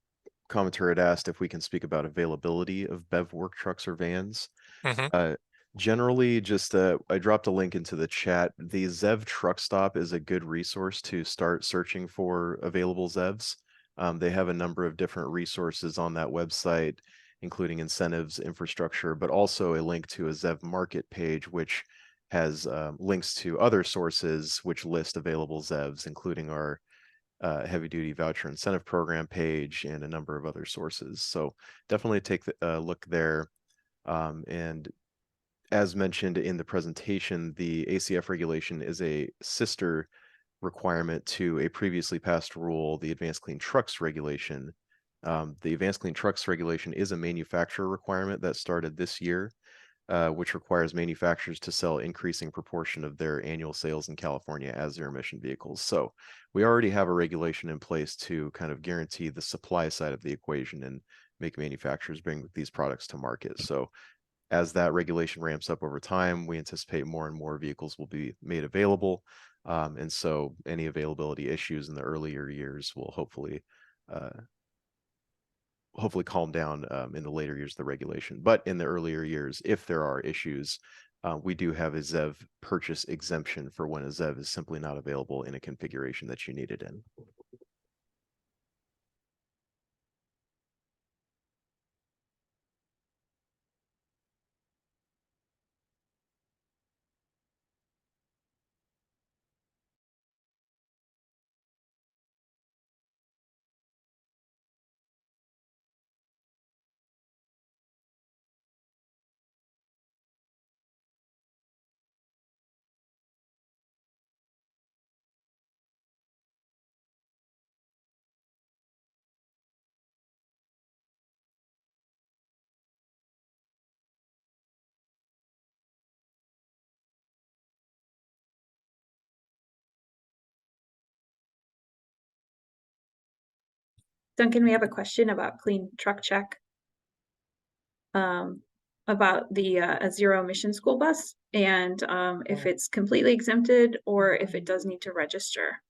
commenter had asked if we can speak about availability of BEV work trucks or vans.
Mm-hmm.
Generally, just I dropped a link into the chat. The ZEV truck stop is a good resource to start searching for available ZEVs. They have a number of different resources on that website, including incentives, infrastructure, but also a link to a ZEV market page, which has links to other sources which list available ZEVs, including our heavy duty voucher incentive program page and a number of other sources. So definitely take a look there. And as mentioned in the presentation, the ACF regulation is a sister requirement to a previously passed rule, the Advanced Clean Trucks regulation. The Advanced Clean Trucks regulation is a manufacturer requirement that started this year. which requires manufacturers to sell increasing proportion of their annual sales in California as zero emission vehicles. So we already have a regulation in place to kind of guarantee the supply side of the equation and make manufacturers bring these products to market. So as that regulation ramps up over time, we anticipate more and more vehicles will be made available. And so any availability issues in the earlier years will hopefully calm down in the later years of the regulation. But in the earlier years, if there are issues, we do have a ZEV purchase exemption for when a ZEV is simply not available in a configuration that you need it in.
Duncan, we have a question about clean truck check. About the a zero emission school bus and if it's completely exempted or if it does need to register.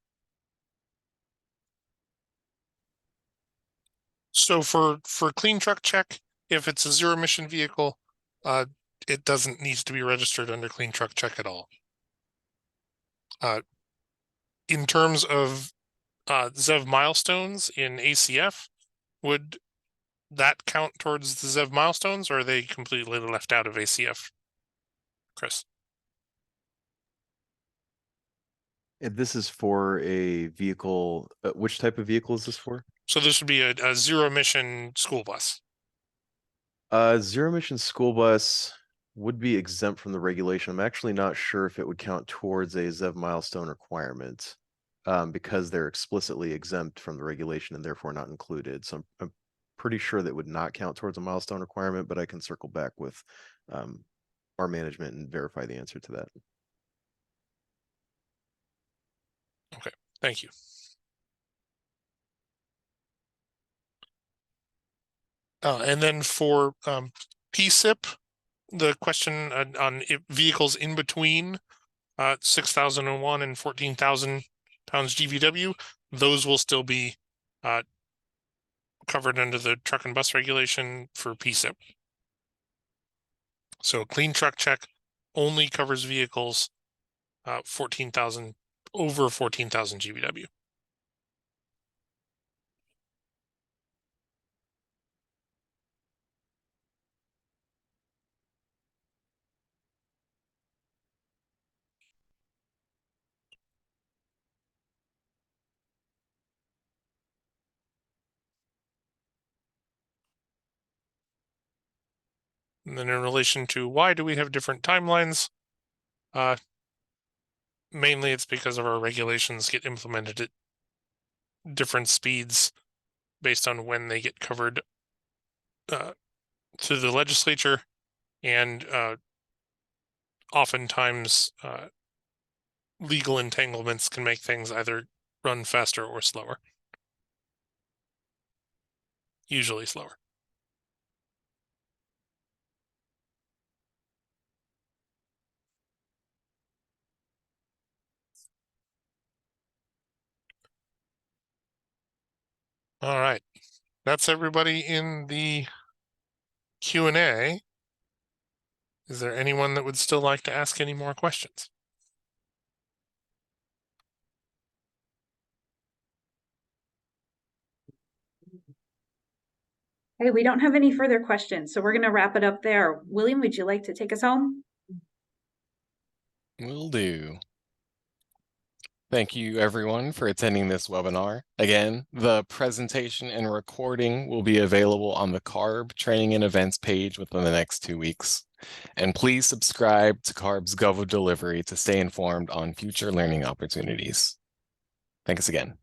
So for clean truck check, if it's a zero emission vehicle, it doesn't need to be registered under clean truck check at all. In terms of ZEV milestones in ACF, would that count towards the ZEV milestones, or are they completely left out of ACF? Chris?
This is for a vehicle. Which type of vehicle is this for?
So this would be a zero emission school bus.
Zero emission school bus would be exempt from the regulation. I'm actually not sure if it would count towards a ZEV milestone requirement because they're explicitly exempt from the regulation and therefore not included. So I'm pretty sure that would not count towards a milestone requirement, but I can circle back with our management and verify the answer to that.
Okay, thank you. And then for PSIP, the question on vehicles in between 6,001 and 14,000 pounds GVW, those will still be covered under the truck and bus regulation for PSIP. So clean truck check only covers vehicles 14,000 over 14,000 GVW. And then in relation to why do we have different timelines? Mainly it's because of our regulations get implemented at different speeds based on when they get covered through the legislature, and oftentimes legal entanglements can make things either run faster or slower. Usually slower. All right, that's everybody in the Q&A. Is there anyone that would still like to ask any more questions?
Hey, we don't have any further questions, so we're going to wrap it up there. William, would you like to take us home?
Will do. Thank you everyone for attending this webinar. Again, the presentation and recording will be available on the CARB training and events page within the next 2 weeks. And please subscribe to CARB's Gov Delivery to stay informed on future learning opportunities. Thanks again.